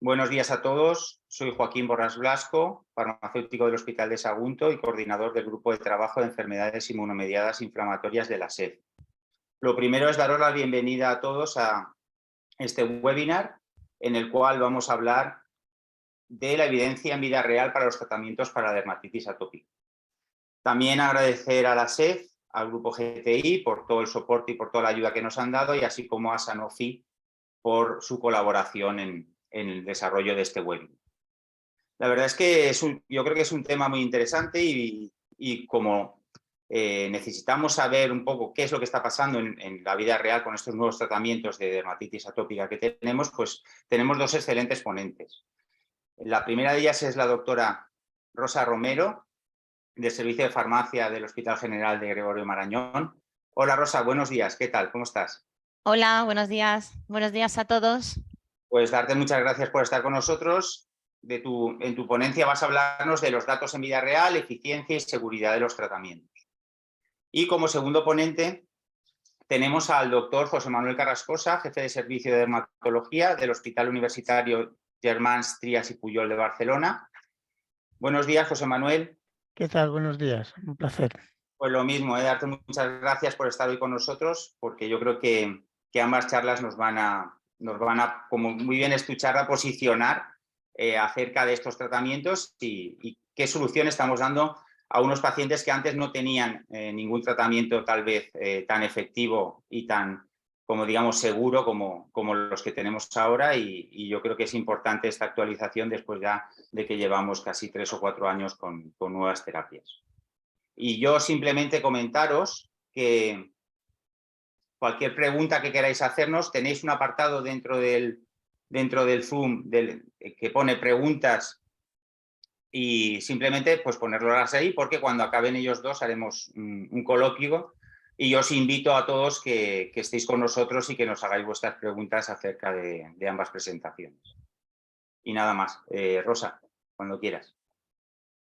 Buenos días a todos. Soy Joaquín Borrás Blasco, farmacéutico del Hospital de Sagunto y coordinador del Grupo de Trabajo de Enfermedades Inmunomediadas Inflamatorias de la SED. Lo primero es daros la bienvenida a todos a este webinar en el cual vamos a hablar de la evidencia en vida real para los tratamientos para la dermatitis atópica. También agradecer a la SED, al Grupo GTI, por todo el soporte y por toda la ayuda que nos han dado, y así como a Sanofi por su colaboración en el desarrollo de este webinar. La verdad es que yo creo que es un tema muy interesante y como necesitamos saber un poco qué es lo que está pasando en la vida real con estos nuevos tratamientos de dermatitis atópica que tenemos, pues tenemos dos excelentes ponentes. La primera de ellas es la doctora Rosa Romero, del Servicio de Farmacia del Hospital General de Gregorio Marañón. Hola Rosa, buenos días, ¿qué tal? ¿Cómo estás? Hola, buenos días. Buenos días a todos. Pues darte muchas gracias por estar con nosotros. En tu ponencia vas a hablarnos de los datos en vida real, eficiencia y seguridad de los tratamientos. Y como segundo ponente tenemos al doctor José Manuel Carrascosa, jefe de servicio de dermatología del Hospital Universitario Germans Trias y Pujol de Barcelona. Buenos días, José Manuel. ¿Qué tal? Buenos días, un placer. Pues lo mismo, darte muchas gracias por estar hoy con nosotros, porque yo creo que ambas charlas nos van a, como muy bien es tu charla, posicionar acerca de estos tratamientos y qué solución estamos dando a unos pacientes que antes no tenían ningún tratamiento tal vez tan efectivo y tan, como digamos, seguro como los que tenemos ahora, y yo creo que es importante esta actualización después ya de que llevamos casi 3 o 4 años con nuevas terapias. Y yo simplemente comentaros que cualquier pregunta que queráis hacernos, tenéis un apartado dentro del Zoom que pone preguntas, y simplemente pues ponerlas ahí, porque cuando acaben ellos dos haremos un coloquio, y yo os invito a todos que estéis con nosotros y que nos hagáis vuestras preguntas acerca de ambas presentaciones. Y nada más. Rosa, cuando quieras.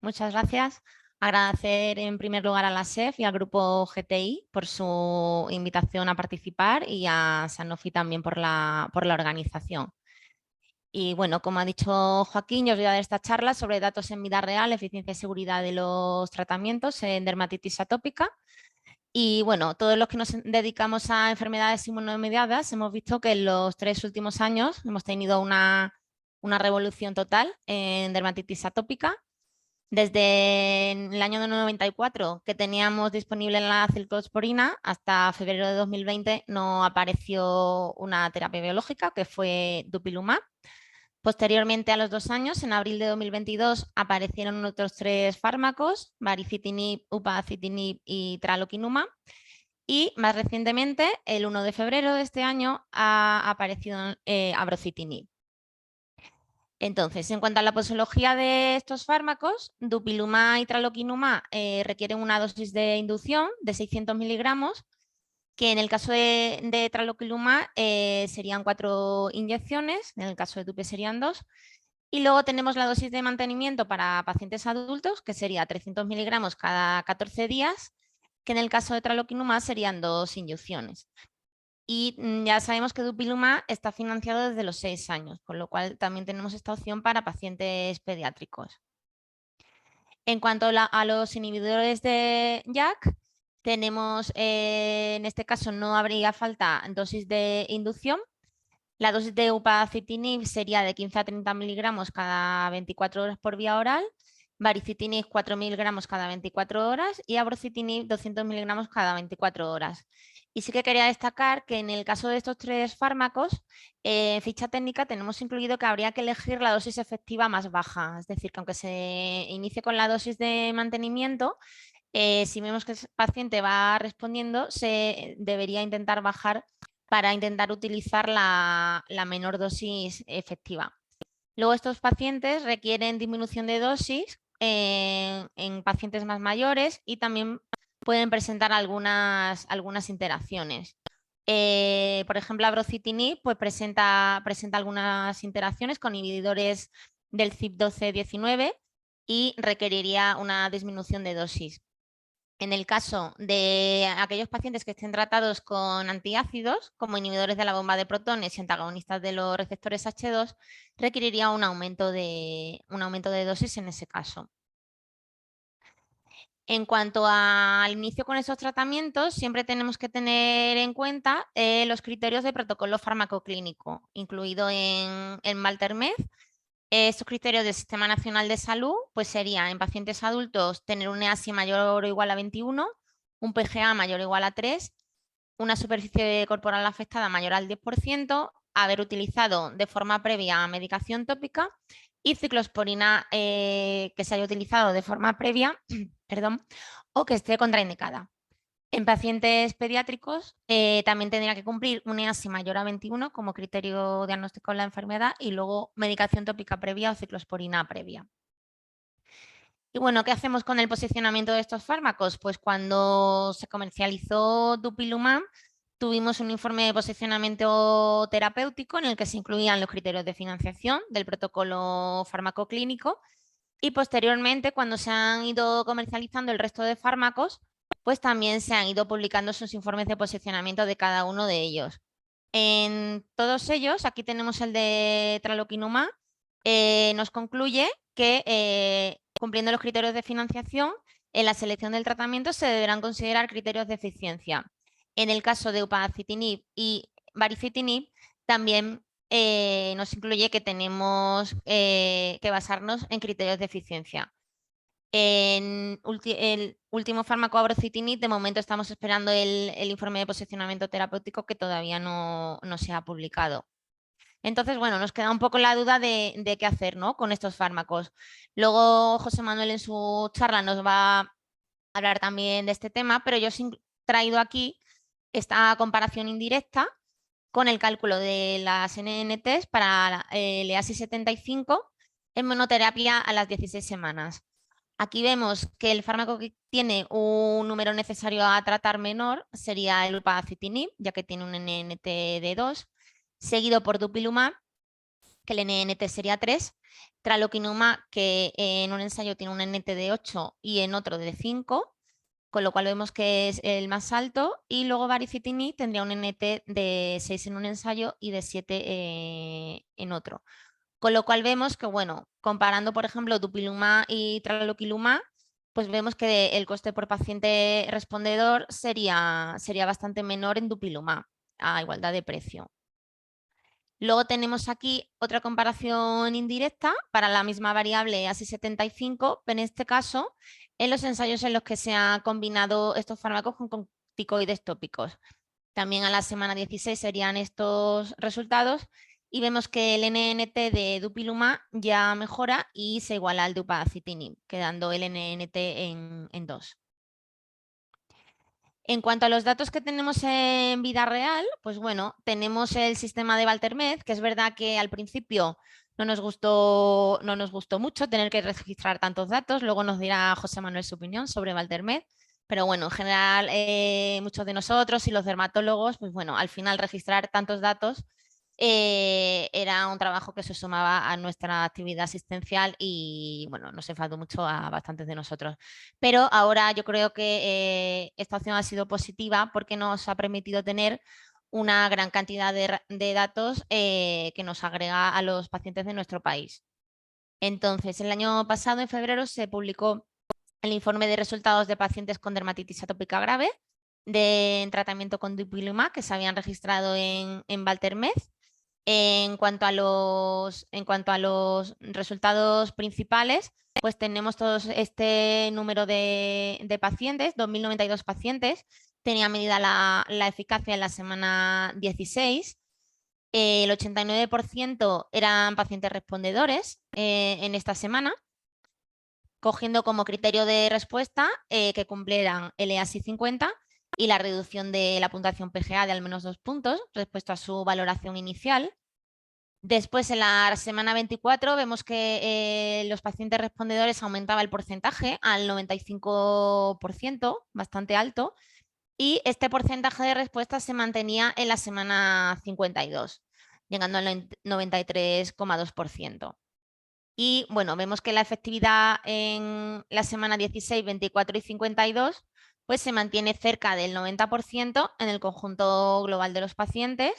Muchas gracias. Agradecer en primer lugar a la SEF y al grupo GTI por su invitación a participar, y a Sanofi también por la organización. Y bueno, como ha dicho Joaquín, yo os voy a dar esta charla sobre datos en vida real, eficiencia y seguridad de los tratamientos en dermatitis atópica. Y bueno, todos los que nos dedicamos a enfermedades inmunomediadas hemos visto que en los 3 últimos años hemos tenido una revolución total en dermatitis atópica. Desde el año 94, que teníamos disponible la ciclosporina, hasta febrero de 2020 no apareció una terapia biológica, que fue dupilumab. Posteriormente, a los 2 años, en abril de 2022, aparecieron otros 3 fármacos: baricitinib, upadacitinib y tralokinumab. Y más recientemente, el 1 de febrero de este año, ha aparecido abrocitinib. Entonces, en cuanto a la posología de estos fármacos, dupilumab y tralokinumab requieren una dosis de inducción de 600 miligramos, que en el caso de tralokinumab serían 4 inyecciones, en el caso de dupi serían 2. Y luego tenemos la dosis de mantenimiento para pacientes adultos, que sería 300 miligramos cada 14 días, que en el caso de tralokinumab serían 2 inyecciones. Y ya sabemos que dupilumab está financiado desde los 6 años, con lo cual también tenemos esta opción para pacientes pediátricos. En cuanto a los inhibidores de JAK, tenemos, en este caso no habría falta dosis de inducción. La dosis de upadacitinib sería de 15 a 30 miligramos cada 24 horas por vía oral, baricitinib 4 miligramos cada 24 horas y abrocitinib 200 miligramos cada 24 horas. Y sí que quería destacar que en el caso de estos 3 fármacos, en ficha técnica tenemos incluido que habría que elegir la dosis efectiva más baja, es decir, que aunque se inicie con la dosis de mantenimiento, si vemos que el paciente va respondiendo, se debería intentar bajar para intentar utilizar la menor dosis efectiva. Luego, estos pacientes requieren disminución de dosis en pacientes más mayores, y también pueden presentar algunas interacciones. Por ejemplo, abrocitinib pues presenta algunas interacciones con inhibidores del CYP12-19 y requeriría una disminución de dosis. En el caso de aquellos pacientes que estén tratados con antiácidos, como inhibidores de la bomba de protones y antagonistas de los receptores H2, requeriría un aumento de dosis en ese caso. En cuanto al inicio con esos tratamientos, siempre tenemos que tener en cuenta los criterios de protocolo farmacoclínico, incluido en Valtermed. Estos criterios del Sistema Nacional de Salud pues serían en pacientes adultos tener un EASI mayor o igual a 21, un PGA mayor o igual a 3, una superficie corporal afectada mayor al 10%, haber utilizado de forma previa medicación tópica y ciclosporina que se haya utilizado de forma previa perdón, o que esté contraindicada. En pacientes pediátricos también tendría que cumplir un EASI mayor a 21 como criterio diagnóstico de la enfermedad y luego medicación tópica previa o ciclosporina previa. Y bueno, ¿qué hacemos con el posicionamiento de estos fármacos? Pues cuando se comercializó Dupilumab, tuvimos un informe de posicionamiento terapéutico en el que se incluían los criterios de financiación del protocolo farmacoclínico y posteriormente, cuando se han ido comercializando el resto de fármacos, pues también se han ido publicando sus informes de posicionamiento de cada uno de ellos. En todos ellos, aquí tenemos el de Tralokinumab, nos concluye que cumpliendo los criterios de financiación, en la selección del tratamiento se deberán considerar criterios de eficiencia. En el caso de upadacitinib y baricitinib, también nos incluye que tenemos que basarnos en criterios de eficiencia. En el último fármaco abrocitinib, de momento estamos esperando el informe de posicionamiento terapéutico que todavía no se ha publicado. Entonces, bueno, nos queda un poco la duda de qué hacer, ¿no?, con estos fármacos. Luego José Manuel en su charla nos va a hablar también de este tema, pero yo os he traído aquí esta comparación indirecta con el cálculo de las NNTs para el EASI 75 en monoterapia a las 16 semanas. Aquí vemos que el fármaco que tiene un número necesario a tratar menor sería el upadacitinib, ya que tiene un NNT de 2, seguido por Dupilumab, que el NNT sería 3, Tralokinumab, que en un ensayo tiene un NNT de 8 y en otro de 5, con lo cual vemos que es el más alto, y luego baricitinib tendría un NT de 6 en un ensayo y de 7 en otro. Con lo cual vemos que, bueno, comparando, por ejemplo, Dupilumab y Tralokinumab, pues vemos que el coste por paciente respondedor sería bastante menor en Dupilumab, a igualdad de precio. Luego tenemos aquí otra comparación indirecta para la misma variable EASI 75, pero en este caso en los ensayos en los que se han combinado estos fármacos con corticoides tópicos. También a la semana 16 serían estos resultados y vemos que el NNT de Dupilumab ya mejora y se iguala al de upadacitinib, quedando el NNT en 2. En cuanto a los datos que tenemos en vida real, pues bueno, tenemos el sistema de Valtermed, que es verdad que al principio no nos gustó mucho tener que registrar tantos datos, luego nos dirá José Manuel su opinión sobre Valtermed, pero bueno, en general muchos de nosotros y los dermatólogos, pues bueno, al final registrar tantos datos era un trabajo que se sumaba a nuestra actividad asistencial y bueno, nos enfadó mucho a bastantes de nosotros. Pero ahora yo creo que esta opción ha sido positiva porque nos ha permitido tener una gran cantidad de datos que nos agrega a los pacientes de nuestro país. Entonces, el año pasado, en febrero, se publicó el informe de resultados de pacientes con dermatitis atópica grave en tratamiento con Dupilumab que se habían registrado en Valtermed. En cuanto a los resultados principales, pues tenemos todos este número de pacientes, 2.092 pacientes, tenía medida la eficacia en la semana 16, el 89% eran pacientes respondedores en esta semana, cogiendo como criterio de respuesta que cumplieran el EASI 50 y la reducción de la puntuación PGA de al menos 2 puntos respecto a su valoración inicial. Después, en la semana 24, vemos que los pacientes respondedores aumentaba el porcentaje al 95%, bastante alto, y este porcentaje de respuesta se mantenía en la semana 52, llegando al 93,2%. Y bueno, vemos que la efectividad en la semana 16, 24 y 52 pues se mantiene cerca del 90% en el conjunto global de los pacientes,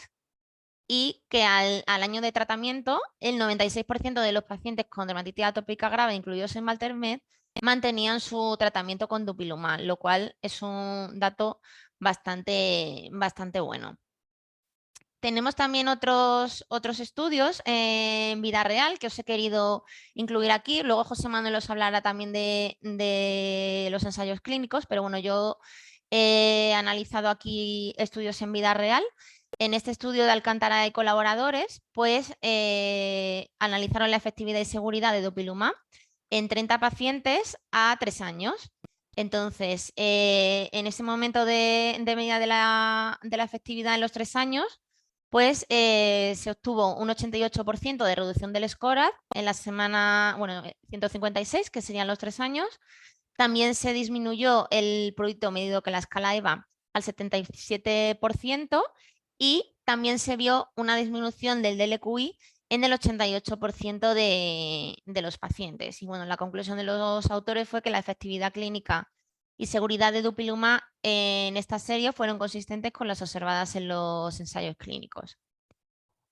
y que al año de tratamiento el 96% de los pacientes con dermatitis atópica grave incluidos en Valtermed mantenían su tratamiento con dupilumab, lo cual es un dato bastante bueno. Tenemos también otros estudios en vida real que os he querido incluir aquí. Luego José Manuel os hablará también de los ensayos clínicos, pero bueno, yo he analizado aquí estudios en vida real. En este estudio de Alcántara y colaboradores, pues analizaron la efectividad y seguridad de dupilumab en 30 pacientes a 3 años. Entonces, en ese momento de medida de la efectividad en los 3 años, pues se obtuvo un 88% de reducción del SCORAD en la semana 156, que serían los 3 años. También se disminuyó el prurito medido con la escala EVA al 77% y también se vio una disminución del DLQI en el 88% de los pacientes. Y bueno, la conclusión de los autores fue que la efectividad clínica y seguridad de dupilumab en esta serie fueron consistentes con las observadas en los ensayos clínicos.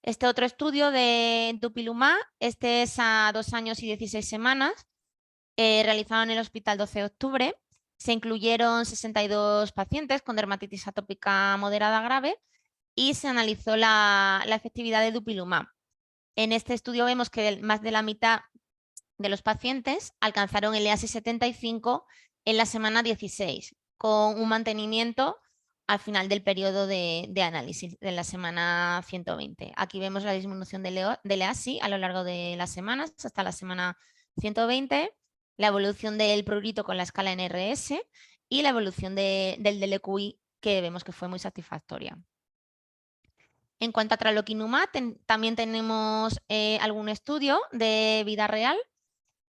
Este otro estudio de dupilumab, este es a 2 años y 16 semanas, realizado en el Hospital 12 de Octubre. Se incluyeron 62 pacientes con dermatitis atópica moderada grave y se analizó la efectividad de dupilumab. En este estudio vemos que más de la mitad de los pacientes alcanzaron el EASI 75 en la semana 16, con un mantenimiento al final del periodo de análisis de la semana 120. Aquí vemos la disminución del EASI a lo largo de las semanas hasta la semana 120, la evolución del prurito con la escala NRS y la evolución del DLQI, que vemos que fue muy satisfactoria. En cuanto a tralokinumab, también tenemos algún estudio de vida real.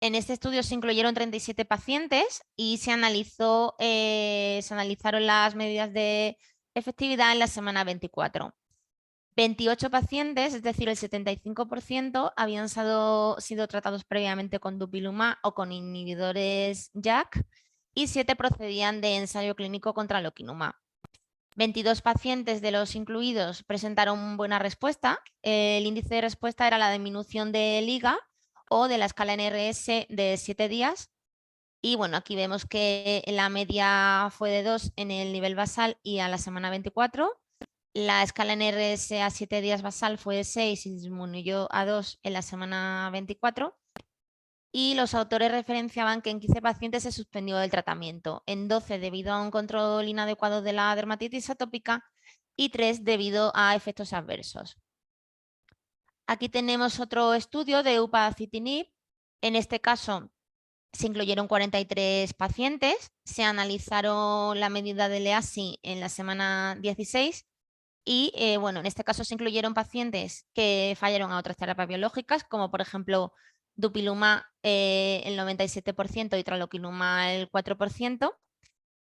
En este estudio se incluyeron 37 pacientes y se analizaron las medidas de efectividad en la semana 24. 28 pacientes, es decir, el 75%, habían sido tratados previamente con dupilumab o con inhibidores JAK y 7 procedían de ensayo clínico contra tralokinumab. 22 pacientes de los incluidos presentaron buena respuesta. El índice de respuesta era la disminución de LIGA o de la escala NRS de 7 días. Y bueno, aquí vemos que la media fue de 2 en el nivel basal y a la semana 24. La escala NRS a 7 días basal fue de 6 y disminuyó a 2 en la semana 24. Y los autores referenciaban que en 15 pacientes se suspendió el tratamiento, en 12 debido a un control inadecuado de la dermatitis atópica y 3 debido a efectos adversos. Aquí tenemos otro estudio de upadacitinib. En este caso se incluyeron 43 pacientes, se analizaron la medida del EASI en la semana 16 y bueno, en este caso se incluyeron pacientes que fallaron a otras terapias biológicas, como por ejemplo dupilumab el 97% y tralokinumab el 4%.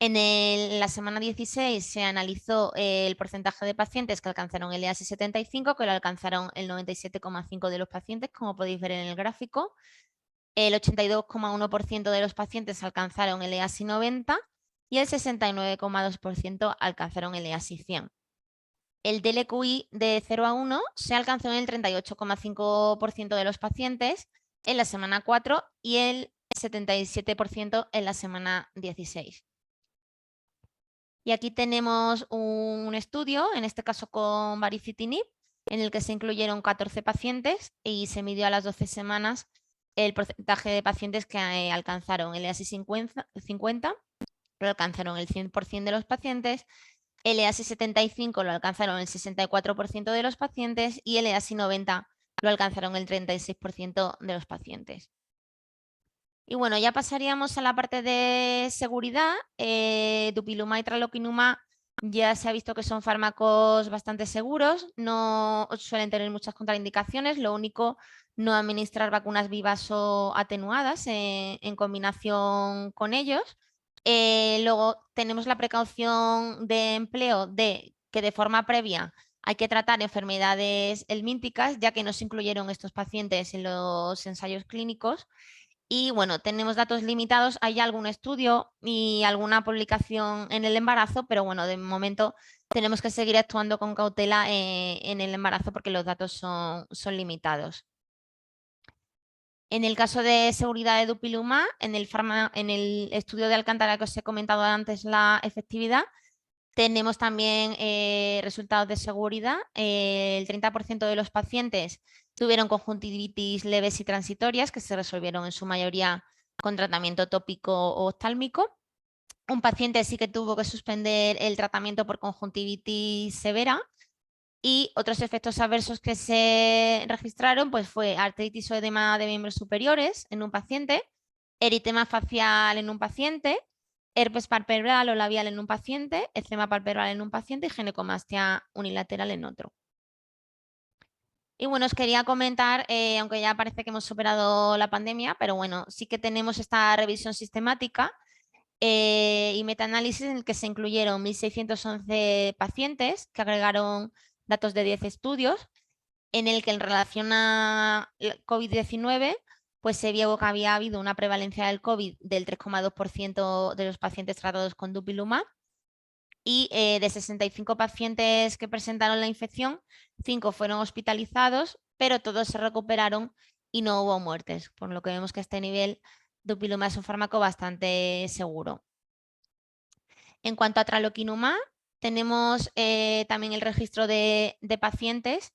En la semana 16 se analizó el porcentaje de pacientes que alcanzaron el EASI 75, que lo alcanzaron el 97,5% de los pacientes, como podéis ver en el gráfico. El 82,1% de los pacientes alcanzaron el EASI 90 y el 69,2% alcanzaron el EASI 100. El DLQI de 0 a 1 se alcanzó en el 38,5% de los pacientes en la semana 4 y el 77% en la semana 16. Y aquí tenemos un estudio, en este caso con baricitinib, en el que se incluyeron 14 pacientes y se midió a las 12 semanas el porcentaje de pacientes que alcanzaron el EASI 50, lo alcanzaron el 100% de los pacientes, el EASI 75 lo alcanzaron el 64% de los pacientes y el EASI 90 lo alcanzaron el 36% de los pacientes. Y bueno, ya pasaríamos a la parte de seguridad. Dupilumab y tralokinumab ya se ha visto que son fármacos bastante seguros, no suelen tener muchas contraindicaciones, lo único, no administrar vacunas vivas o atenuadas en combinación con ellos. Luego tenemos la precaución de empleo de que de forma previa Hay que tratar enfermedades helmínticas, ya que no se incluyeron estos pacientes en los ensayos clínicos. Y bueno, tenemos datos limitados, hay algún estudio y alguna publicación en el embarazo, pero bueno, de momento tenemos que seguir actuando con cautela en el embarazo porque los datos son limitados. En el caso de seguridad de dupilumab, en el estudio de Alcántara que os he comentado antes la efectividad, tenemos también resultados de seguridad. El 30% de los pacientes tuvieron conjuntivitis leves y transitorias que se resolvieron en su mayoría con tratamiento tópico o oftálmico. Un paciente sí que tuvo que suspender el tratamiento por conjuntivitis severa. Y otros efectos adversos que se registraron pues fue artritis o edema de miembros superiores en un paciente, eritema facial en un paciente, herpes palpebral o labial en un paciente, eczema palpebral en un paciente y ginecomastia unilateral en otro. Y bueno, os quería comentar, aunque ya parece que hemos superado la pandemia, pero bueno, sí que tenemos esta revisión sistemática y metaanálisis en el que se incluyeron 1.611 pacientes que agregaron datos de 10 estudios, en el que en relación a COVID-19 pues se vio que había habido una prevalencia del COVID del 3,2% de los pacientes tratados con dupilumab y de 65 pacientes que presentaron la infección, 5 fueron hospitalizados, pero todos se recuperaron y no hubo muertes, por lo que vemos que a este nivel dupilumab es un fármaco bastante seguro. En cuanto a tralokinumab, tenemos también el registro de pacientes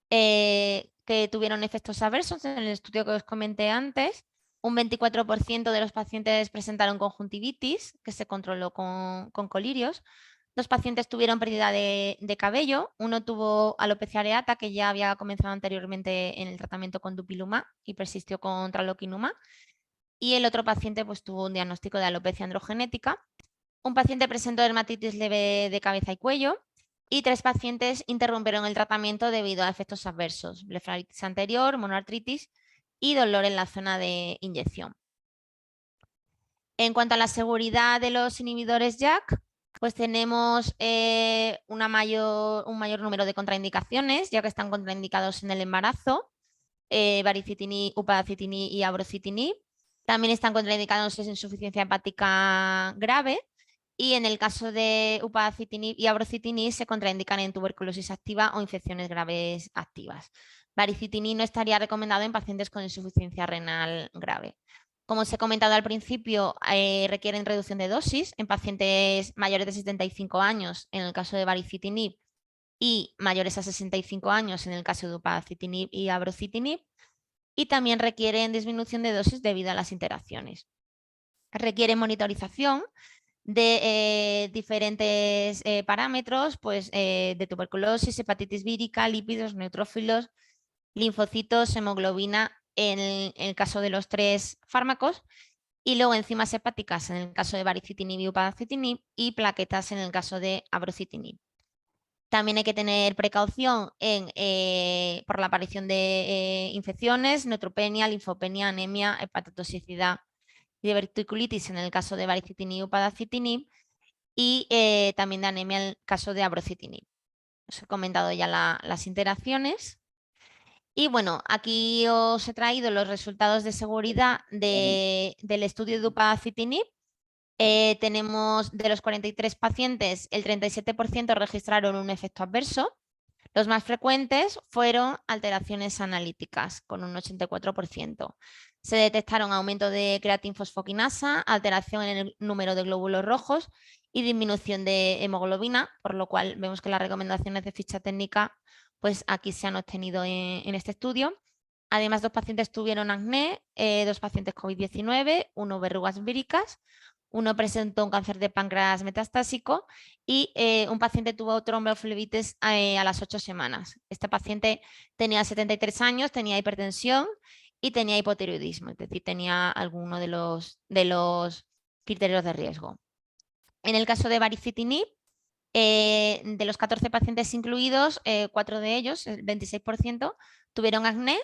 que tuvieron efectos adversos en el estudio que os comenté antes. Un 24% de los pacientes presentaron conjuntivitis, que se controló con colirios. 2 pacientes tuvieron pérdida de cabello. Uno tuvo alopecia areata, que ya había comenzado anteriormente en el tratamiento con dupilumab y persistió con tralokinumab. Y el otro paciente pues, tuvo un diagnóstico de alopecia androgenética. Un paciente presentó dermatitis leve de cabeza y cuello y 3 pacientes interrumpieron el tratamiento debido a efectos adversos, blefaritis anterior, monoartritis y dolor en la zona de inyección. En cuanto a la seguridad de los inhibidores JAK, pues tenemos un mayor número de contraindicaciones, ya que están contraindicados en el embarazo, baricitinib, upadacitinib y abrocitinib. También están contraindicados en insuficiencia hepática grave. Y en el caso de upadacitinib y abrocitinib se contraindican en tuberculosis activa o infecciones graves activas. Baricitinib no estaría recomendado en pacientes con insuficiencia renal grave. Como os he comentado al principio, requieren reducción de dosis en pacientes mayores de 75 años en el caso de baricitinib y mayores a 65 años en el caso de upadacitinib y abrocitinib. Y también requieren disminución de dosis debido a las interacciones. Requieren monitorización de diferentes parámetros, pues de tuberculosis, hepatitis vírica, lípidos, neutrófilos, linfocitos, hemoglobina en el caso de los 3 fármacos y luego enzimas hepáticas en el caso de baricitinib y upadacitinib y plaquetas en el caso de abrocitinib. También hay que tener precaución por la aparición de infecciones, neutropenia, linfopenia, anemia, hepatotoxicidad y diverticulitis en el caso de baricitinib y upadacitinib y también de anemia en el caso de abrocitinib. Os he comentado ya las interacciones. Y bueno, aquí os he traído los resultados de seguridad del estudio de upadacitinib. Tenemos de los 43 pacientes, el 37% registraron un efecto adverso. Los más frecuentes fueron alteraciones analíticas, con un 84%. Se detectaron aumento de creatinfosfoquinasa, alteración en el número de glóbulos rojos y disminución de hemoglobina, por lo cual vemos que las recomendaciones de ficha técnica pues aquí se han obtenido en este estudio. Además, 2 pacientes tuvieron acné, 2 pacientes COVID-19, 1 verrugas víricas, 1 presentó un cáncer de páncreas metastásico y un paciente tuvo tromboflebitis a las 8 semanas. Este paciente tenía 73 años, tenía hipertensión y tenía hipotiroidismo, es decir, tenía alguno de los criterios de riesgo. En el caso de baricitinib, de los 14 pacientes incluidos, 4 de ellos, el 26%, tuvieron acné.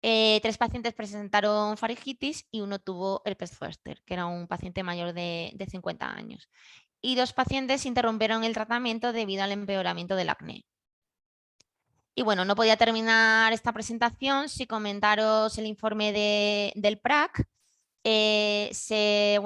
3 pacientes presentaron faringitis y 1 tuvo herpes zoster, que era un paciente mayor de 50 años. Y 2 pacientes interrumpieron el tratamiento debido al empeoramiento del acné. Y bueno, no podía terminar esta presentación sin comentaros el informe del PRAC, que se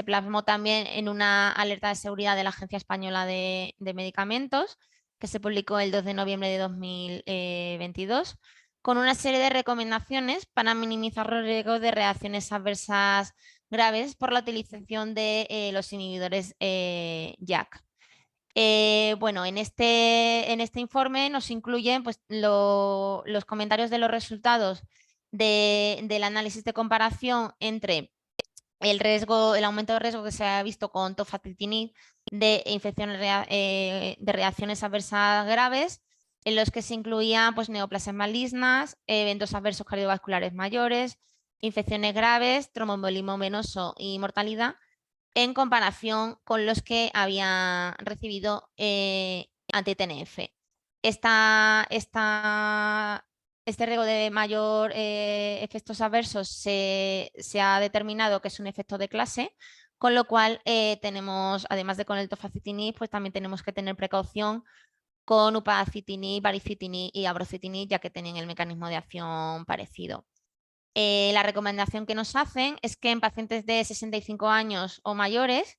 plasmó también en una alerta de seguridad de la Agencia Española de Medicamentos, que se publicó el 2 de noviembre de 2022, con una serie de recomendaciones para minimizar los riesgos de reacciones adversas graves por la utilización de los inhibidores JAK. Bueno, en este informe nos incluyen pues, los comentarios de los resultados del análisis de comparación entre el aumento de riesgo que se ha visto con tofacitinib de infecciones de reacciones adversas graves, en los que se incluían pues, neoplasias malignas, eventos adversos cardiovasculares mayores, infecciones graves, tromboembolismo venoso y mortalidad, en comparación con los que habían recibido anti-TNF. Este riesgo de mayor efectos adversos se ha determinado que es un efecto de clase, con lo cual tenemos, además de con el tofacitinib, pues también tenemos que tener precaución con upadacitinib, baricitinib y abrocitinib, ya que tienen el mecanismo de acción parecido. La recomendación que nos hacen es que en pacientes de 65 años o mayores,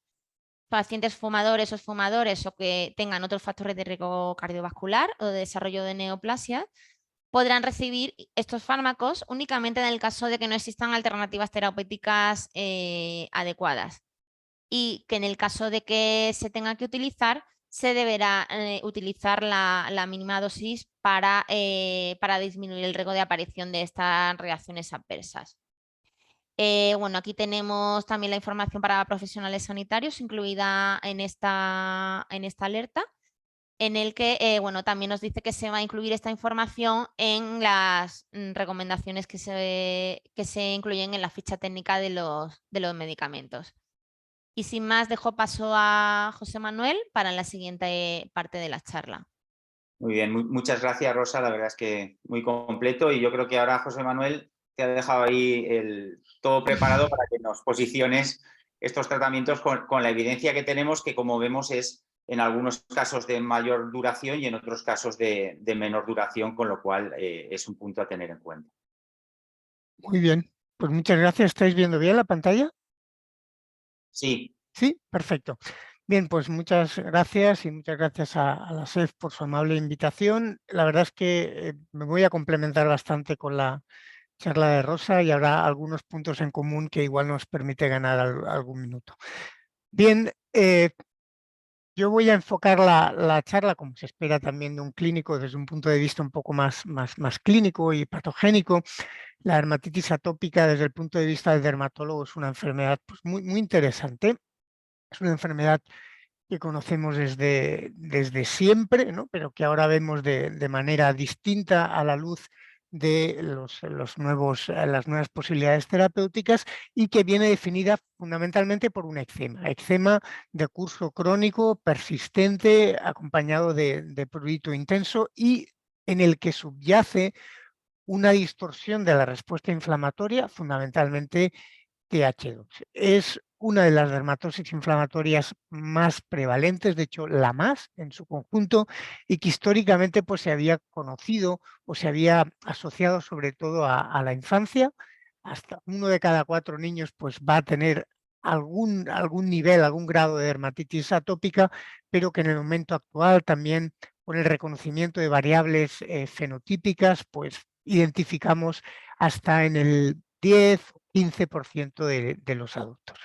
pacientes fumadores o exfumadores o que tengan otros factores de riesgo cardiovascular o de desarrollo de neoplasia, podrán recibir estos fármacos únicamente en el caso de que no existan alternativas terapéuticas adecuadas, y que en el caso de que se tenga que utilizar, se deberá utilizar la mínima dosis para disminuir el riesgo de aparición de estas reacciones adversas. Bueno, aquí tenemos también la información para profesionales sanitarios incluida en esta alerta, en el que bueno, también nos dice que se va a incluir esta información en las recomendaciones que se incluyen en la ficha técnica de los medicamentos. Y sin más, dejo paso a José Manuel para la siguiente parte de la charla. Muy bien, muchas gracias, Rosa. La verdad es que muy completo, y yo creo que ahora José Manuel te ha dejado ahí todo preparado para que nos posiciones estos tratamientos con la evidencia que tenemos, que como vemos es en algunos casos de mayor duración y en otros casos de menor duración, con lo cual es un punto a tener en cuenta. Muy bien, pues muchas gracias. ¿Estáis viendo bien la pantalla? Sí. Sí, perfecto. Bien, pues muchas gracias y muchas gracias a la SEF por su amable invitación. La verdad es que me voy a complementar bastante con la charla de Rosa y habrá algunos puntos en común que igual nos permite ganar algún minuto. Bien, yo voy a enfocar la charla, como se espera también de un clínico, desde un punto de vista un poco más clínico y patogénico. La dermatitis atópica, desde el punto de vista del dermatólogo, es una enfermedad pues, muy interesante. Es una enfermedad que conocemos desde siempre, ¿no? Pero que ahora vemos de manera distinta a la luz de las nuevas posibilidades terapéuticas, y que viene definida fundamentalmente por un eczema de curso crónico, persistente, acompañado de prurito intenso, y en el que subyace una distorsión de la respuesta inflamatoria, fundamentalmente TH2. Es una de las dermatosis inflamatorias más prevalentes, de hecho la más en su conjunto, y que históricamente pues, se había conocido o se había asociado sobre todo a la infancia. Hasta 1 de cada 4 niños pues, va a tener algún nivel, algún grado de dermatitis atópica, pero que en el momento actual también con el reconocimiento de variables fenotípicas, pues identificamos hasta en el 10-15% de los adultos.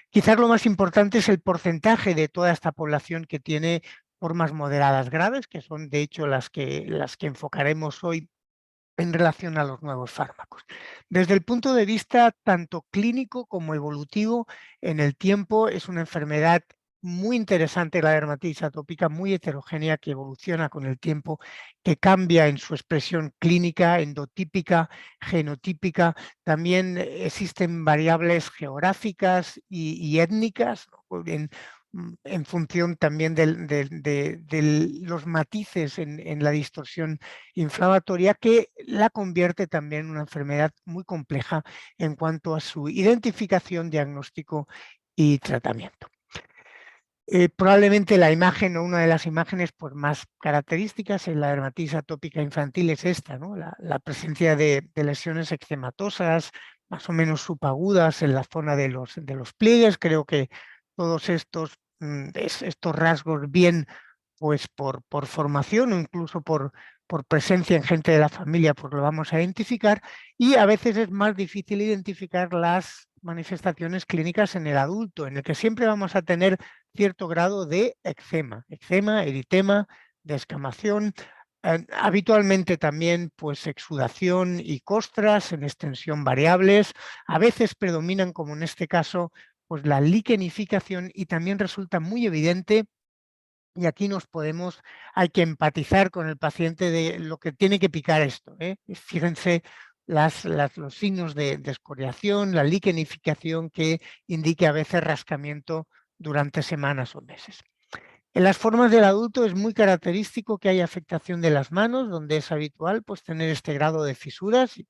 Quizás lo más importante es el porcentaje de toda esta población que tiene formas moderadas graves, que son de hecho las que enfocaremos hoy en relación a los nuevos fármacos. Desde el punto de vista tanto clínico como evolutivo, en el tiempo es una enfermedad muy interesante, la dermatitis atópica, muy heterogénea, que evoluciona con el tiempo, que cambia en su expresión clínica, endotípica, genotípica. También existen variables geográficas y étnicas, ¿no? En función también de los matices en la distorsión inflamatoria, que la convierte también en una enfermedad muy compleja en cuanto a su identificación, diagnóstico y tratamiento. Probablemente la imagen o una de las imágenes pues, más características en la dermatitis atópica infantil es esta, ¿no? La presencia de lesiones eczematosas, más o menos subagudas en la zona de los pliegues. Creo que todos estos rasgos bien pues por formación o incluso por presencia en gente de la familia, pues lo vamos a identificar, y a veces es más difícil identificar las manifestaciones clínicas en el adulto, en el que siempre vamos a tener cierto grado de eczema, eritema, descamación, habitualmente también pues exudación y costras en extensión variables. A veces predominan, como en este caso, pues la liquenificación, y también resulta muy evidente, y aquí hay que empatizar con el paciente de lo que tiene que picar esto, ¿eh? Fíjense los signos de escoriación, la liquenificación, que indique a veces rascamiento durante semanas o meses. En las formas del adulto es muy característico que haya afectación de las manos, donde es habitual pues, tener este grado de fisuras.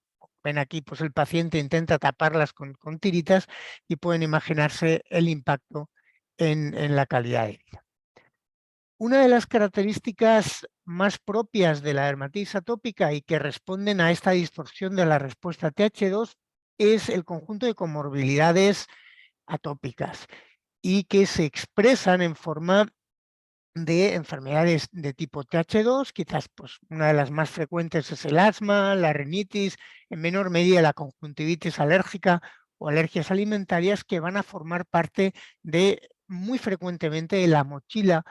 Ven aquí, pues el paciente intenta taparlas con tiritas, y pueden imaginarse el impacto en la calidad de vida. Una de las características más propias de la dermatitis atópica y que responden a esta distorsión de la respuesta Th2 es el conjunto de comorbilidades atópicas, y que se expresan en forma de enfermedades de tipo Th2. Quizás pues, una de las más frecuentes es el asma, la rinitis, en menor medida la conjuntivitis alérgica o alergias alimentarias, que van a formar parte muy frecuentemente de la mochila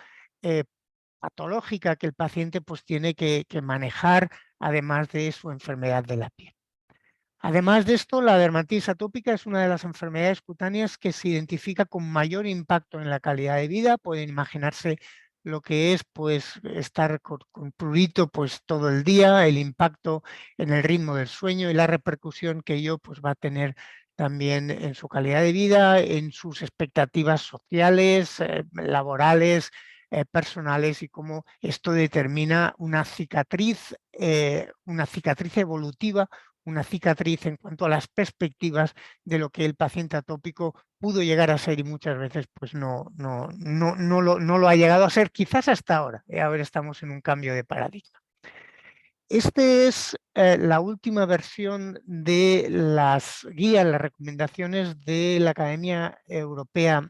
patológica que el paciente pues, tiene que manejar, además de su enfermedad de la piel. Además de esto, la dermatitis atópica es una de las enfermedades cutáneas que se identifica con mayor impacto en la calidad de vida. Pueden imaginarse lo que es pues, estar con prurito pues, todo el día, el impacto en el ritmo del sueño y la repercusión que ello pues, va a tener también en su calidad de vida, en sus expectativas sociales, laborales, personales, y cómo esto determina una cicatriz evolutiva, una cicatriz en cuanto a las perspectivas de lo que el paciente atópico pudo llegar a ser, y muchas veces pues no lo ha llegado a ser, quizás hasta ahora. Ahora estamos en un cambio de paradigma. Esta es la última versión de las guías, las recomendaciones de la Academia Europea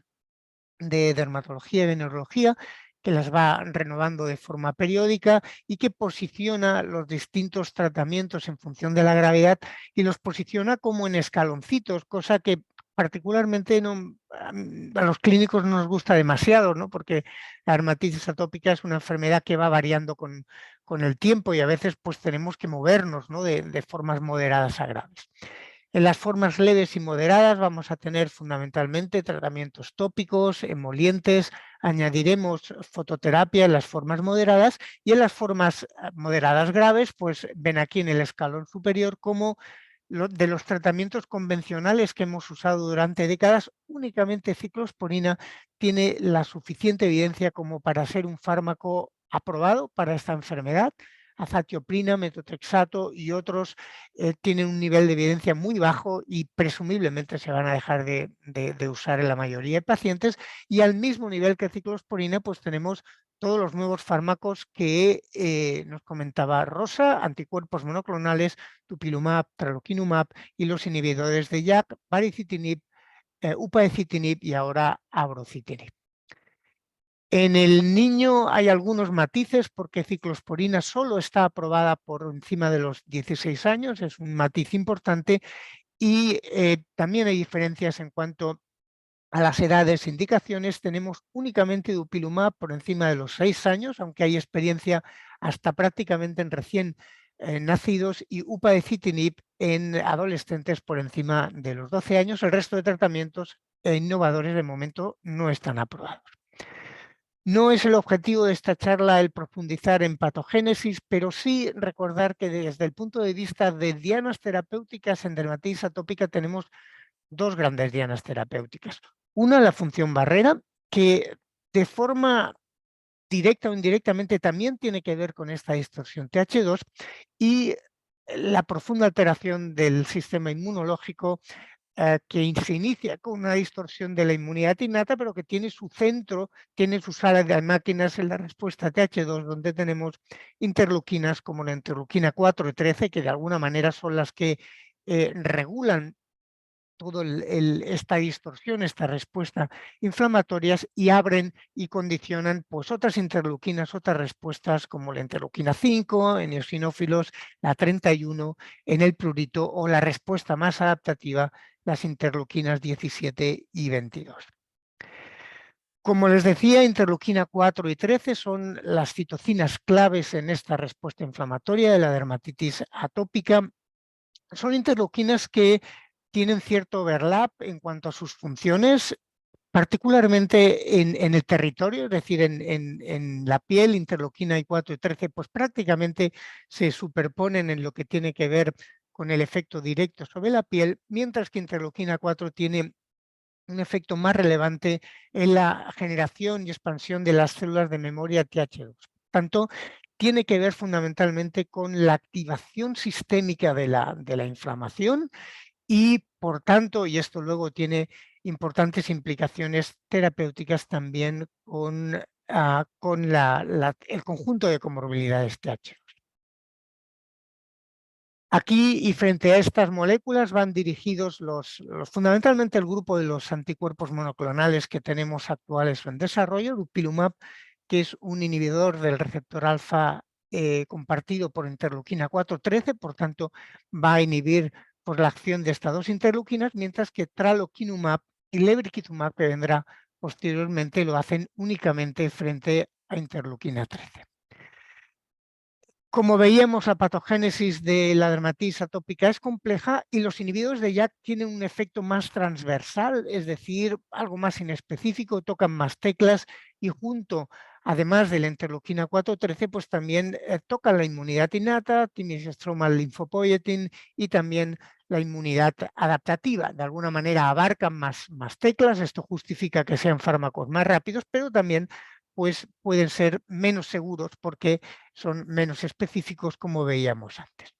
de Dermatología y Venerología, que las va renovando de forma periódica y que posiciona los distintos tratamientos en función de la gravedad, y los posiciona como en escaloncitos, cosa que particularmente a los clínicos no nos gusta demasiado, ¿no? Porque la dermatitis atópica es una enfermedad que va variando con el tiempo, y a veces pues tenemos que movernos, ¿no? de formas moderadas a graves. En las formas leves y moderadas vamos a tener fundamentalmente tratamientos tópicos, emolientes, añadiremos fototerapia en las formas moderadas, y en las formas moderadas graves, pues ven aquí en el escalón superior como de los tratamientos convencionales que hemos usado durante décadas, únicamente ciclosporina tiene la suficiente evidencia como para ser un fármaco aprobado para esta enfermedad. Azatioprina, metotrexato y otros tienen un nivel de evidencia muy bajo y presumiblemente se van a dejar de usar en la mayoría de pacientes. Y al mismo nivel que ciclosporina, pues tenemos todos los nuevos fármacos que nos comentaba Rosa, anticuerpos monoclonales, dupilumab, tralokinumab, y los inhibidores de JAK, baricitinib, upadacitinib y ahora abrocitinib. En el niño hay algunos matices, porque ciclosporina solo está aprobada por encima de los 16 años, es un matiz importante, y también hay diferencias en cuanto a las edades e indicaciones. Tenemos únicamente dupilumab por encima de los 6 años, aunque hay experiencia hasta prácticamente en recién nacidos, y upadacitinib en adolescentes por encima de los 12 años. El resto de tratamientos innovadores de momento no están aprobados. No es el objetivo de esta charla el profundizar en patogénesis, pero sí recordar que desde el punto de vista de dianas terapéuticas en dermatitis atópica tenemos dos grandes dianas terapéuticas. Una, la función barrera, que de forma directa o indirectamente también tiene que ver con esta distorsión Th2, y la profunda alteración del sistema inmunológico que se inicia con una distorsión de la inmunidad innata, pero que tiene su centro, tiene su sala de máquinas en la respuesta TH2, donde tenemos interleuquinas como la interleuquina 4 y 13, que de alguna manera son las que regulan toda esta distorsión, esta respuesta inflamatorias, y abren y condicionan pues otras interleuquinas, otras respuestas como la interleuquina 5 en eosinófilos, la 31 en el prurito, o la respuesta más adaptativa, las interleuquinas 17 y 22. Como les decía, interleuquina 4 y 13 son las citocinas claves en esta respuesta inflamatoria de la dermatitis atópica. Son interleuquinas que tienen cierto overlap en cuanto a sus funciones, particularmente en el territorio, es decir, en la piel. Interleuquina 4 y 13 pues prácticamente se superponen en lo que tiene que ver con el efecto directo sobre la piel, mientras que interleuquina 4 tiene un efecto más relevante en la generación y expansión de las células de memoria TH2. Por tanto, tiene que ver fundamentalmente con la activación sistémica de la inflamación y, por tanto, y esto luego tiene importantes implicaciones terapéuticas también con el conjunto de comorbilidades TH2. Aquí, y frente a estas moléculas, van dirigidos fundamentalmente el grupo de los anticuerpos monoclonales que tenemos actuales en desarrollo, dupilumab, que es un inhibidor del receptor alfa compartido por interleuquina 4-13, por tanto va a inhibir la acción de estas dos interleuquinas, mientras que tralokinumab y lebrikizumab, que vendrá posteriormente, lo hacen únicamente frente a interleuquina 13. Como veíamos, la patogénesis de la dermatitis atópica es compleja y los inhibidores de JAK tienen un efecto más transversal, es decir, algo más inespecífico, tocan más teclas y junto, además de la interleuquina 4-13, pues también tocan la inmunidad innata, thymic stromal lymphopoietin, y también la inmunidad adaptativa. De alguna manera abarcan más teclas, esto justifica que sean fármacos más rápidos, pero también pues pueden ser menos seguros porque son menos específicos, como veíamos antes.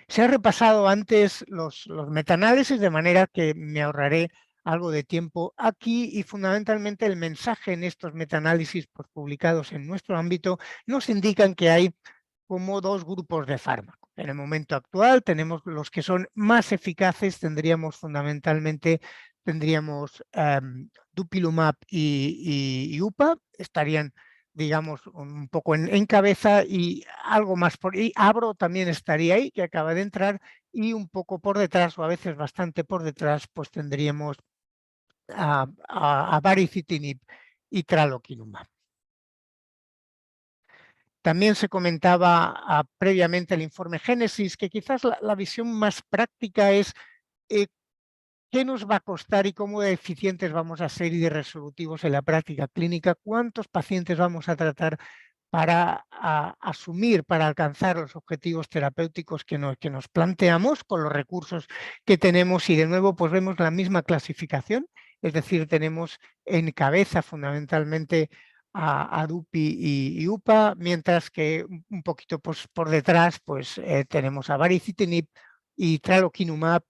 Se ha repasado antes los metaanálisis, de manera que me ahorraré algo de tiempo aquí, y fundamentalmente el mensaje en estos metaanálisis pues, publicados en nuestro ámbito nos indican que hay como dos grupos de fármacos. En el momento actual tenemos los que son más eficaces, fundamentalmente dupilumab y UPA, estarían, digamos, un poco en cabeza, y algo más por ahí. Abro también estaría ahí, que acaba de entrar, y un poco por detrás, o a veces bastante por detrás, pues tendríamos a baricitinib y tralokinumab. También se comentaba previamente el informe Génesis, que quizás la visión más práctica es qué nos va a costar y cómo de eficientes vamos a ser y de resolutivos en la práctica clínica, cuántos pacientes vamos a tratar para asumir, para alcanzar los objetivos terapéuticos que nos planteamos con los recursos que tenemos. Y de nuevo pues vemos la misma clasificación, es decir, tenemos en cabeza fundamentalmente a DUPI y UPA, mientras que un poquito pues, por detrás pues, tenemos a baricitinib y tralokinumab.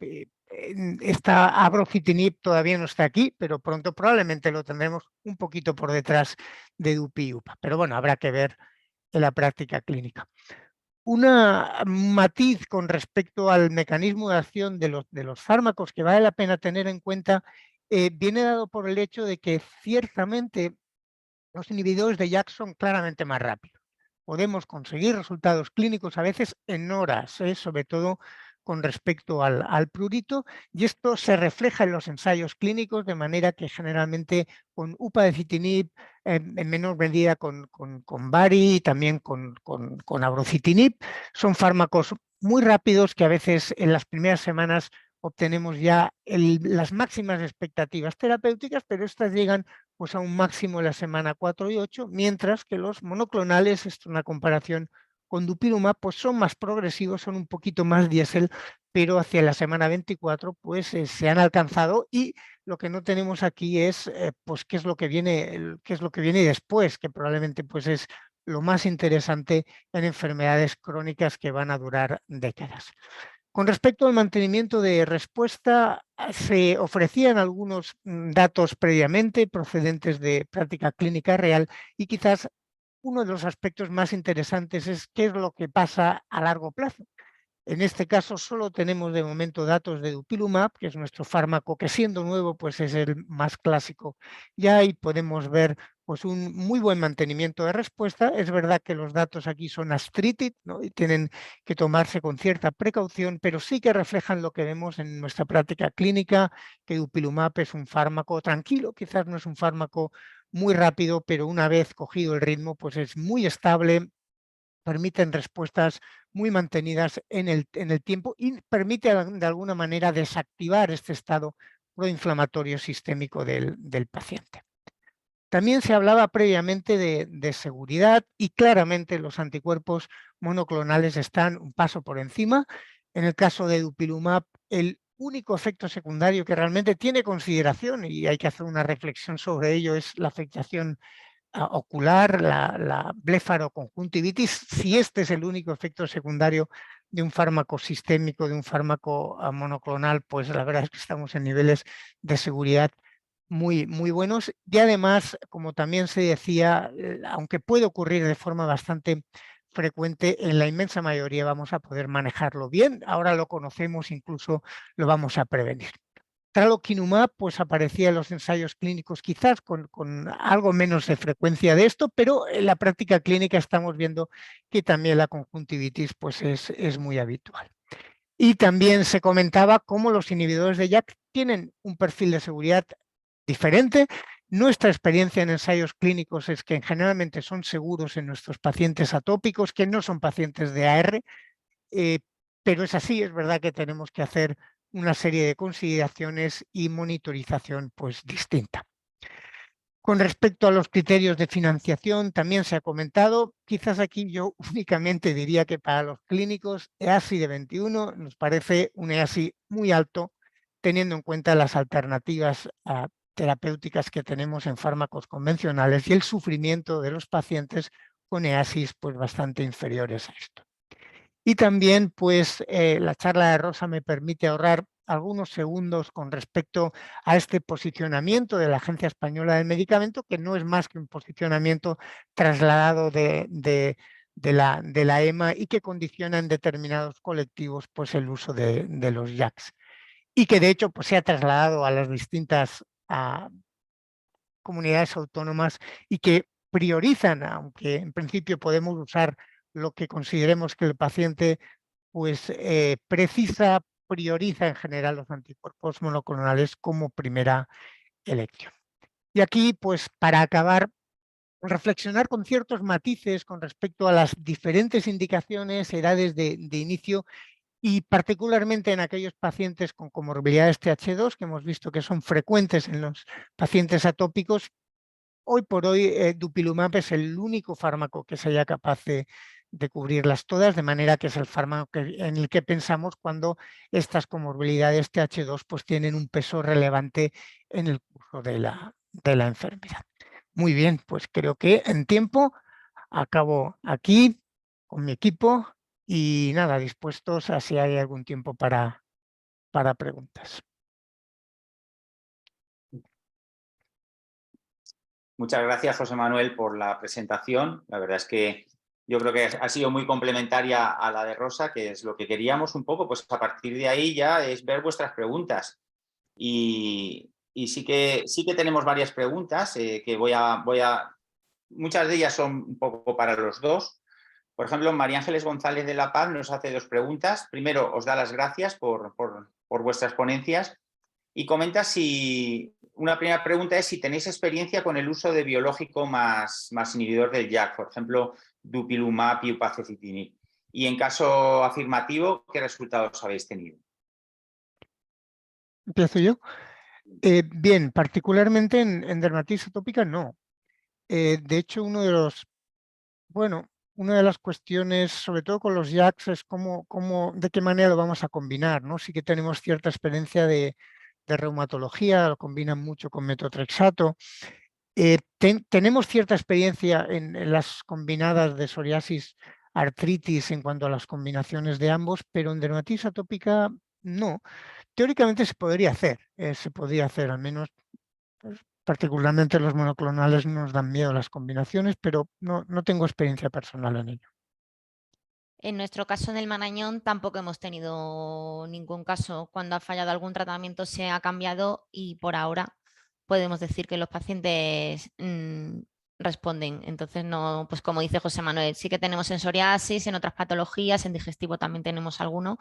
Abrocitinib todavía no está aquí, pero pronto probablemente lo tendremos un poquito por detrás de DUPI y UPA. Pero bueno, habrá que ver en la práctica clínica. Un matiz con respecto al mecanismo de acción de los fármacos que vale la pena tener en cuenta viene dado por el hecho de que ciertamente los inhibidores de JAK son claramente más rápidos. Podemos conseguir resultados clínicos a veces en horas, sobre todo con respecto al prurito, y esto se refleja en los ensayos clínicos, de manera que generalmente con upadacitinib, en menor medida con bari, y también con abrocitinib, son fármacos muy rápidos que a veces en las primeras semanas obtenemos ya las máximas expectativas terapéuticas, pero estas llegan pues, a un máximo en la semana 4 y 8, mientras que los monoclonales, esto es una comparación con dupilumab, pues son más progresivos, son un poquito más diésel, pero hacia la semana 24 pues se han alcanzado, y lo que no tenemos aquí es pues qué es lo que viene, después, que probablemente pues es lo más interesante en enfermedades crónicas que van a durar décadas. Con respecto al mantenimiento de respuesta, se ofrecían algunos datos previamente procedentes de práctica clínica real y quizás uno de los aspectos más interesantes es qué es lo que pasa a largo plazo. En este caso solo tenemos de momento datos de Dupilumab, que es nuestro fármaco que siendo nuevo pues es el más clásico. Ya ahí podemos ver pues un muy buen mantenimiento de respuesta. Es verdad que los datos aquí son astrited, ¿no? Y tienen que tomarse con cierta precaución, pero sí que reflejan lo que vemos en nuestra práctica clínica, que Dupilumab es un fármaco tranquilo, quizás no es un fármaco muy rápido, pero una vez cogido el ritmo pues es muy estable, permiten respuestas muy mantenidas en el tiempo y permite de alguna manera desactivar este estado proinflamatorio sistémico del paciente. También se hablaba previamente de seguridad y claramente los anticuerpos monoclonales están un paso por encima. En el caso de Dupilumab, el único efecto secundario que realmente tiene consideración, y hay que hacer una reflexión sobre ello, es la afectación ocular, la blefaroconjuntivitis, si este es el único efecto secundario de un fármaco sistémico, de un fármaco monoclonal, pues la verdad es que estamos en niveles de seguridad muy, muy buenos. Y además, como también se decía, aunque puede ocurrir de forma bastante frecuente, en la inmensa mayoría vamos a poder manejarlo bien. Ahora lo conocemos, incluso lo vamos a prevenir. Tralokinumab pues aparecía en los ensayos clínicos quizás con algo menos de frecuencia de esto, pero en la práctica clínica estamos viendo que también la conjuntivitis pues es muy habitual. Y también se comentaba cómo los inhibidores de JAK tienen un perfil de seguridad diferente. Nuestra experiencia en ensayos clínicos es que generalmente son seguros en nuestros pacientes atópicos, que no son pacientes de AR, pero es así, es verdad que tenemos que hacer una serie de consideraciones y monitorización pues distinta. Con respecto a los criterios de financiación, también se ha comentado, quizás aquí yo únicamente diría que para los clínicos EASI de 21 nos parece un EASI muy alto, teniendo en cuenta las alternativas terapéuticas que tenemos en fármacos convencionales y el sufrimiento de los pacientes con EASIs pues bastante inferiores a esto. Y también, pues, la charla de Rosa me permite ahorrar algunos segundos con respecto a este posicionamiento de la Agencia Española del Medicamento, que no es más que un posicionamiento trasladado de la EMA y que condiciona en determinados colectivos pues, el uso de los JAKs. Y que de hecho pues, se ha trasladado a las distintas comunidades autónomas y que priorizan, aunque en principio podemos usar lo que consideremos que el paciente pues, prioriza en general los anticuerpos monoclonales como primera elección. Y aquí, pues para acabar, reflexionar con ciertos matices con respecto a las diferentes indicaciones, edades de inicio y particularmente en aquellos pacientes con comorbilidades TH2, que hemos visto que son frecuentes en los pacientes atópicos. Hoy por hoy, Dupilumab es el único fármaco que sea capaz de cubrirlas todas, de manera que es el fármaco en el que pensamos cuando estas comorbilidades TH2 pues, tienen un peso relevante en el curso de la enfermedad. Muy bien, pues creo que en tiempo acabo aquí con mi equipo y nada, dispuestos a si hay algún tiempo para preguntas. Muchas gracias, José Manuel, por la presentación. La verdad es que yo creo que ha sido muy complementaria a la de Rosa, que es lo que queríamos un poco, pues a partir de ahí ya es ver vuestras preguntas. Y sí que tenemos varias preguntas que muchas de ellas son un poco para los dos. Por ejemplo, María Ángeles González de La Paz nos hace dos preguntas. Primero, os da las gracias por vuestras ponencias y comenta una primera pregunta es si tenéis experiencia con el uso de biológico más inhibidor del JAK, por ejemplo, Dupilumab y Upadacitinib. Y en caso afirmativo, ¿qué resultados habéis tenido? ¿Empiezo yo? Bien, particularmente en dermatitis atópica no. De hecho, una de las cuestiones, sobre todo con los JAKs, es de qué manera lo vamos a combinar, ¿no? Sí que tenemos cierta experiencia de reumatología, lo combinan mucho con metotrexato. Tenemos cierta experiencia en las combinadas de psoriasis artritis en cuanto a las combinaciones de ambos, pero en dermatitis atópica no. Teóricamente se podría hacer, al menos pues, particularmente los monoclonales no nos dan miedo las combinaciones, pero no tengo experiencia personal en ello. En nuestro caso en el Marañón tampoco hemos tenido ningún caso. Cuando ha fallado algún tratamiento se ha cambiado y por ahora podemos decir que los pacientes responden. Entonces, no, pues como dice José Manuel, sí que tenemos en psoriasis, en otras patologías, en digestivo también tenemos alguno,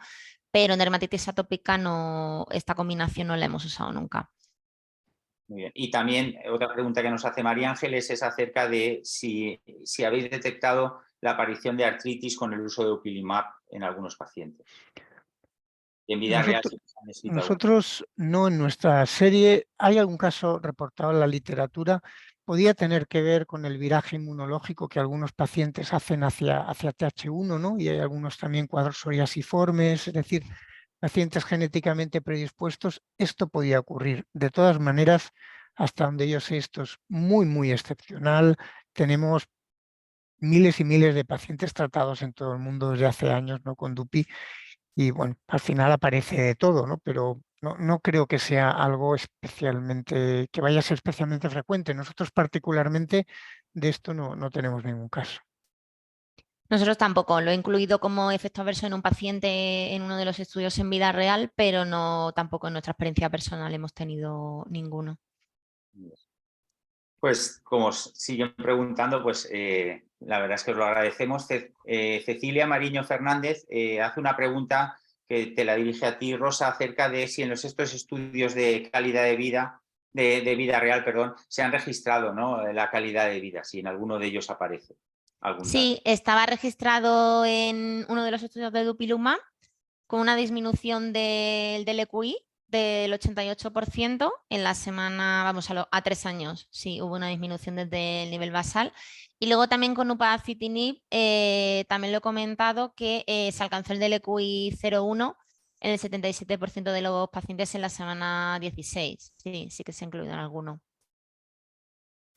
pero en dermatitis atópica no, esta combinación no la hemos usado nunca. Muy bien. Y también otra pregunta que nos hace María Ángeles es acerca de si habéis detectado la aparición de artritis con el uso de Dupilumab en algunos pacientes. En vida real sí que se han descrito algunos. Nosotros no, en nuestra serie hay algún caso reportado en la literatura, podía tener que ver con el viraje inmunológico que algunos pacientes hacen hacia Th1, ¿no? Y hay algunos también cuadros psoriasiformes, es decir, pacientes genéticamente predispuestos, esto podía ocurrir. De todas maneras, hasta donde yo sé, esto es muy, muy excepcional. Tenemos miles y miles de pacientes tratados en todo el mundo desde hace años, ¿no? Con Dupi. Y bueno, al final aparece de todo, ¿no? Pero no creo que sea algo especialmente, que vaya a ser especialmente frecuente. Nosotros particularmente de esto no tenemos ningún caso. Nosotros tampoco, lo he incluido como efecto adverso en un paciente en uno de los estudios en vida real, pero no tampoco en nuestra experiencia personal hemos tenido ninguno. Pues como siguen preguntando, pues la verdad es que os lo agradecemos. Cecilia Mariño Fernández hace una pregunta que te la dirige a ti, Rosa, acerca de si en estos estudios de calidad de vida, de vida real, perdón, se han registrado, ¿no?, la calidad de vida, si en alguno de ellos aparece algún dato. Sí, estaba registrado en uno de los estudios de Dupilumab con una disminución del LQI del 88% en la semana, vamos, a 3 años. Sí, hubo una disminución desde el nivel basal. Y luego también con upadacitinib, también lo he comentado, que se alcanzó el LQI 0,1 en el 77% de los pacientes en la semana 16. Sí, sí que se ha incluido en alguno.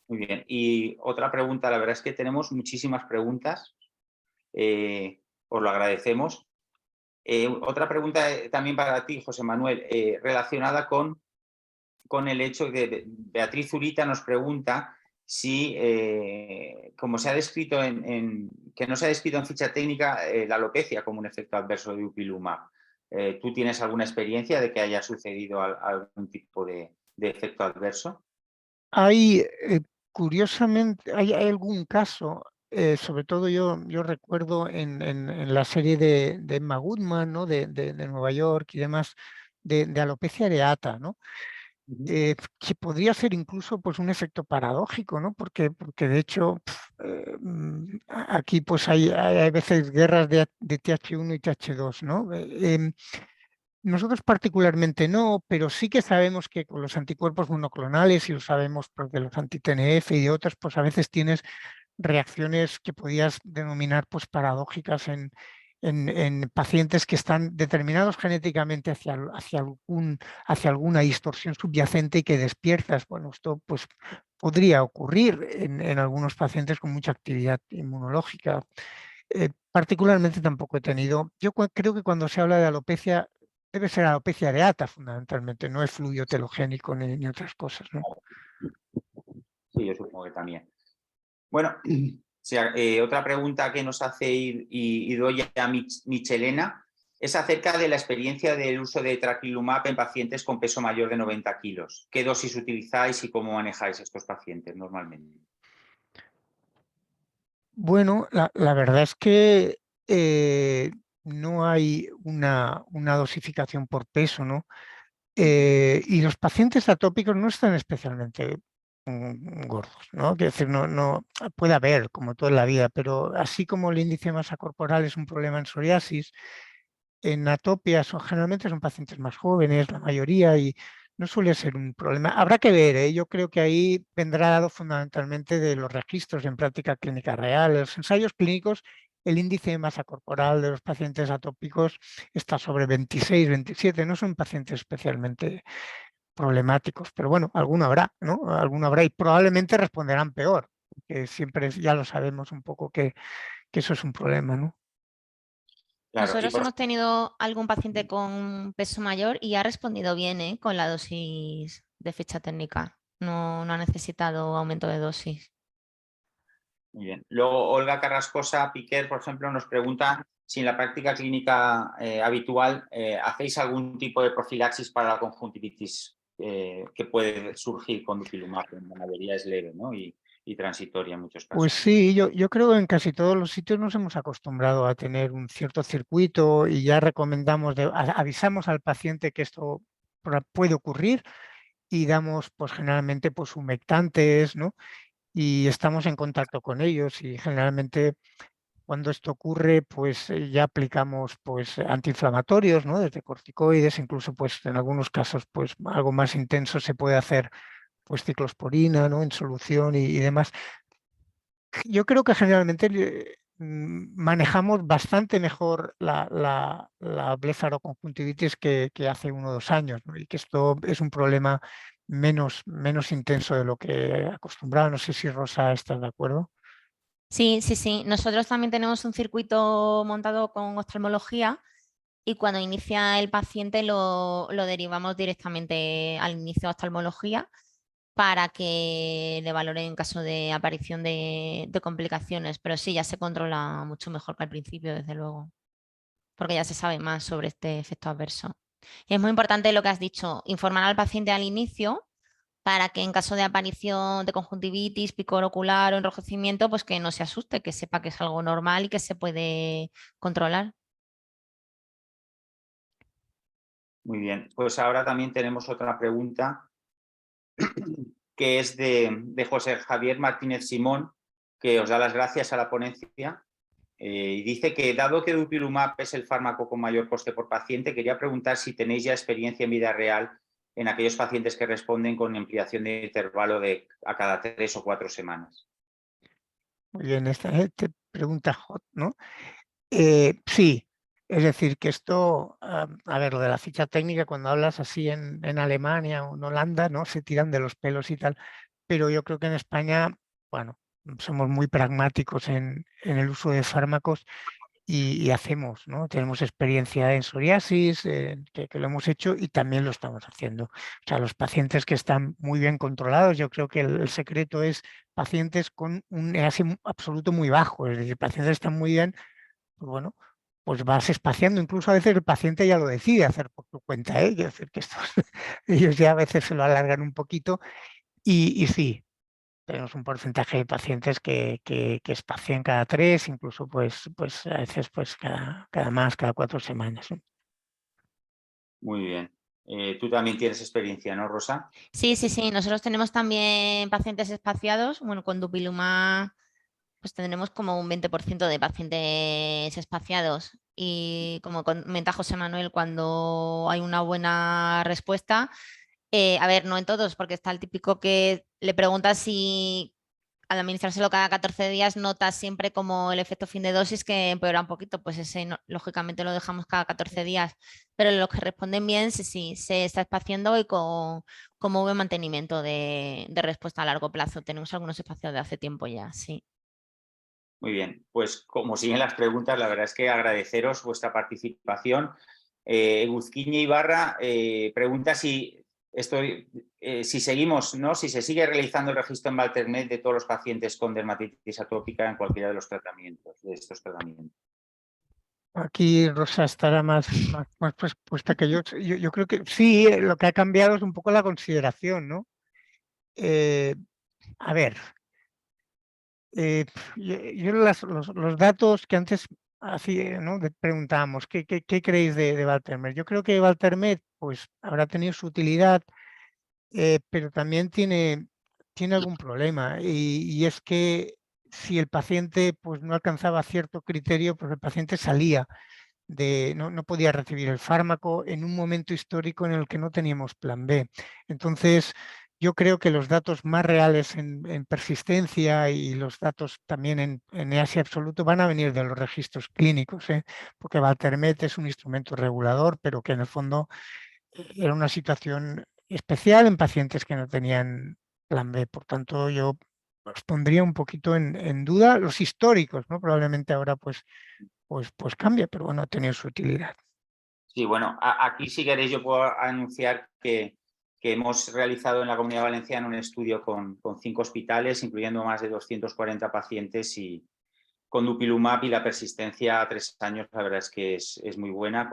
Muy bien. Y otra pregunta, la verdad es que tenemos muchísimas preguntas. Os lo agradecemos. Otra pregunta también para ti, José Manuel, relacionada con el hecho de que Beatriz Zurita nos pregunta si, como se ha descrito que no se ha descrito en ficha técnica la alopecia como un efecto adverso de Dupilumab. ¿Tú tienes alguna experiencia de que haya sucedido algún tipo de efecto adverso? Hay, curiosamente, hay algún caso, sobre todo yo recuerdo en la serie de Emma Goodman, ¿no? de Nueva York y demás, de alopecia areata, ¿no? Que podría ser incluso pues, un efecto paradójico, ¿no? Porque de hecho aquí pues hay a veces guerras de Th1 y Th2, ¿no? Nosotros particularmente no, pero sí que sabemos que con los anticuerpos monoclonales, y lo sabemos pues, de los anti-TNF y de otros, pues a veces tienes reacciones que podías denominar pues, paradójicas en pacientes que están determinados genéticamente hacia alguna distorsión subyacente y que despiertas. Bueno, esto pues, podría ocurrir en algunos pacientes con mucha actividad inmunológica. Particularmente tampoco he tenido, yo creo que cuando se habla de alopecia, debe ser alopecia areata fundamentalmente, no es fluido telogénico ni otras cosas, ¿no? Sí, yo supongo que también. Bueno, otra pregunta que nos hace Idoia Michelena es acerca de la experiencia del uso de Trastuzumab en pacientes con peso mayor de 90 kilos. ¿Qué dosis utilizáis y cómo manejáis estos pacientes normalmente? Bueno, la verdad es que no hay una dosificación por peso, ¿no? Y los pacientes atópicos no están especialmente gordos, ¿no? Quiero decir, no puede haber, como todo en la vida, pero así como el índice de masa corporal es un problema en psoriasis, en atopias generalmente son pacientes más jóvenes, la mayoría, y no suele ser un problema. Habrá que ver, ¿eh? Yo creo que ahí vendrá dado fundamentalmente de los registros en práctica clínica real. En los ensayos clínicos, el índice de masa corporal de los pacientes atópicos está sobre 26, 27, no son pacientes especialmente problemáticos, pero bueno, alguno habrá, ¿no? Alguno habrá y probablemente responderán peor, que siempre ya lo sabemos un poco que que eso es un problema, ¿no? Claro, Nosotros hemos tenido algún paciente con peso mayor y ha respondido bien, ¿eh? Con la dosis de ficha técnica. No ha necesitado aumento de dosis. muy bien. Luego, Olga Carrascosa Piquer, por ejemplo, nos pregunta si en la práctica clínica habitual hacéis algún tipo de profilaxis para la conjuntivitis que puede surgir con dupilumab. La mayoría es leve, ¿no? y transitoria en muchos casos. Pues sí, yo creo que en casi todos los sitios nos hemos acostumbrado a tener un cierto circuito y ya recomendamos, avisamos al paciente que esto puede ocurrir y damos pues generalmente pues humectantes, ¿no? Y estamos en contacto con ellos y generalmente cuando esto ocurre pues ya aplicamos pues antiinflamatorios, ¿no? Desde corticoides, incluso pues en algunos casos pues algo más intenso se puede hacer pues ciclosporina, ¿no? En solución y demás. Yo creo que generalmente manejamos bastante mejor la blefaroconjuntivitis que hace 1 o 2 años, ¿no? Y que esto es un problema menos intenso de lo que acostumbraba. No sé si Rosa estás de acuerdo. Sí. Nosotros también tenemos un circuito montado con oftalmología y cuando inicia el paciente lo derivamos directamente al inicio de oftalmología para que le valoren en caso de aparición de complicaciones. Pero sí, ya se controla mucho mejor que al principio, desde luego, porque ya se sabe más sobre este efecto adverso. Y es muy importante lo que has dicho, informar al paciente al inicio para que en caso de aparición de conjuntivitis, picor ocular o enrojecimiento, pues que no se asuste, que sepa que es algo normal y que se puede controlar. Muy bien, pues ahora también tenemos otra pregunta que es de José Javier Martínez Simón, que os da las gracias a la ponencia y dice que dado que dupilumab es el fármaco con mayor coste por paciente, quería preguntar si tenéis ya experiencia en vida real en aquellos pacientes que responden con ampliación de intervalo a cada 3 o 4 semanas. Muy bien, esta pregunta hot, ¿no? Sí, es decir, que esto, a ver, lo de la ficha técnica, cuando hablas así en Alemania o en Holanda, ¿no? Se tiran de los pelos y tal, pero yo creo que en España, bueno, somos muy pragmáticos en el uso de fármacos y hacemos, ¿no? Tenemos experiencia en psoriasis, que lo hemos hecho y también lo estamos haciendo. O sea, los pacientes que están muy bien controlados, yo creo que el secreto es pacientes con un EASI absoluto muy bajo, es decir, pacientes que están muy bien, pues bueno, pues vas espaciando, incluso a veces el paciente ya lo decide hacer por tu cuenta, ¿eh? Quiero decir que estos, ellos ya a veces se lo alargan un poquito y sí, tenemos un porcentaje de pacientes que espacien cada 3, incluso pues a veces pues cada 4 semanas, ¿no? Muy bien. Tú también tienes experiencia, ¿no, Rosa? Sí. Nosotros tenemos también pacientes espaciados. Bueno, con dupilumab pues tendremos como un 20% de pacientes espaciados. Y como comenta José Manuel, cuando hay una buena respuesta, a ver, no en todos, porque está el típico que le preguntas si al administrárselo cada 14 días notas siempre como el efecto fin de dosis que empeora un poquito, pues ese lógicamente lo dejamos cada 14 días, pero los que responden bien, sí, se está espaciando y con muy buen mantenimiento de respuesta a largo plazo. Tenemos algunos espacios de hace tiempo ya, sí. Muy bien, pues como siguen las preguntas, la verdad es que agradeceros vuestra participación. Guzquiña Ibarra pregunta si seguimos, ¿no? Si se sigue realizando el registro en Valtermed de todos los pacientes con dermatitis atópica en cualquiera de los tratamientos, de estos tratamientos. Aquí Rosa estará más puesta que yo. Yo creo que sí, lo que ha cambiado es un poco la consideración, ¿no? A ver, yo los datos que antes ¿no? Preguntábamos, ¿qué creéis de Valtermed? Yo creo que Valtermed pues, habrá tenido su utilidad, pero también tiene algún problema y es que si el paciente pues, no alcanzaba cierto criterio, pues el paciente salía no podía recibir el fármaco en un momento histórico en el que no teníamos plan B. Entonces, yo creo que los datos más reales en persistencia y los datos también en EASI absoluto van a venir de los registros clínicos, ¿eh? Porque Valtermed es un instrumento regulador, pero que en el fondo era una situación especial en pacientes que no tenían plan B. Por tanto, yo los pondría un poquito en duda. Los históricos, ¿no? Probablemente ahora pues cambia, pero bueno, ha tenido su utilidad. Sí, bueno, aquí si queréis yo puedo anunciar que hemos realizado en la Comunidad Valenciana un estudio con 5 hospitales, incluyendo más de 240 pacientes, y con dupilumab y la persistencia a 3 años, la verdad es que es muy buena.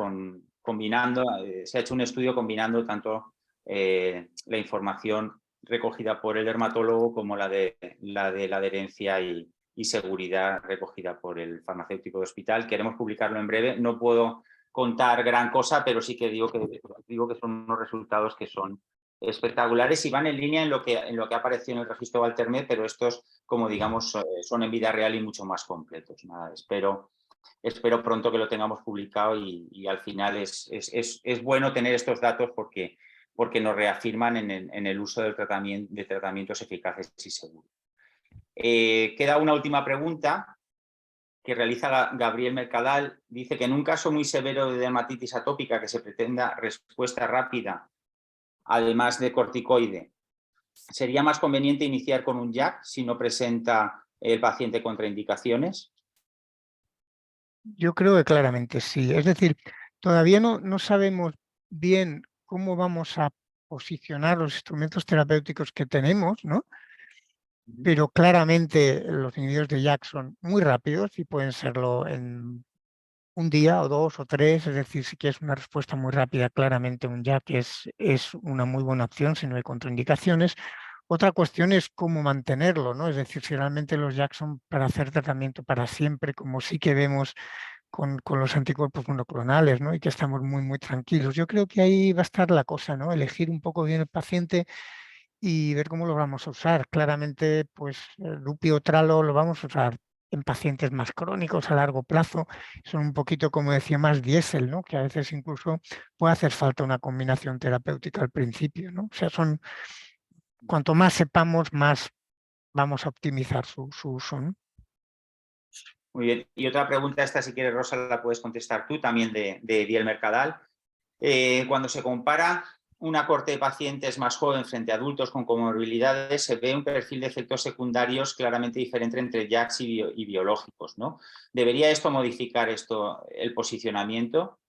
Se ha hecho un estudio combinando tanto la información recogida por el dermatólogo como la de la adherencia y seguridad recogida por el farmacéutico de hospital. Queremos publicarlo en breve. No puedo contar gran cosa, pero sí que digo que son unos resultados que son espectaculares y van en línea en lo que ha aparecido en el registro Valtermed, pero estos, como digamos, son en vida real y mucho más completos. Nada, espero pronto que lo tengamos publicado y al final es bueno tener estos datos porque nos reafirman en el uso de tratamientos eficaces y seguros. Queda una última pregunta que realiza Gabriel Mercadal. Dice que en un caso muy severo de dermatitis atópica que se pretenda respuesta rápida, además de corticoide, ¿sería más conveniente iniciar con un JAK si no presenta el paciente contraindicaciones? Yo creo que claramente sí. Es decir, todavía no sabemos bien cómo vamos a posicionar los instrumentos terapéuticos que tenemos, ¿no? Pero claramente los inhibidores de JAK son muy rápidos y pueden serlo en un día o 2 o 3, es decir, si quieres una respuesta muy rápida, claramente un JAK es una muy buena opción si no hay contraindicaciones. Otra cuestión es cómo mantenerlo, ¿no? Es decir, si realmente los JAK son para hacer tratamiento para siempre, como sí que vemos con los anticuerpos monoclonales, ¿no? Y que estamos muy tranquilos. Yo creo que ahí va a estar la cosa, ¿no? Elegir un poco bien el paciente y ver cómo lo vamos a usar. Claramente, pues el Dupio Tralo lo vamos a usar en pacientes más crónicos a largo plazo. Son un poquito, como decía, más diésel, ¿no? Que a veces incluso puede hacer falta una combinación terapéutica al principio, ¿no? O sea, cuanto más sepamos, más vamos a optimizar su uso, ¿no? Muy bien. Y otra pregunta, esta si quieres, Rosa, la puedes contestar tú, también de Diel Mercadal. Cuando se compara una corte de pacientes más joven frente a adultos con comorbilidades, se ve un perfil de efectos secundarios claramente diferente entre JAKs y biológicos, ¿no? ¿Debería esto modificar el posicionamiento?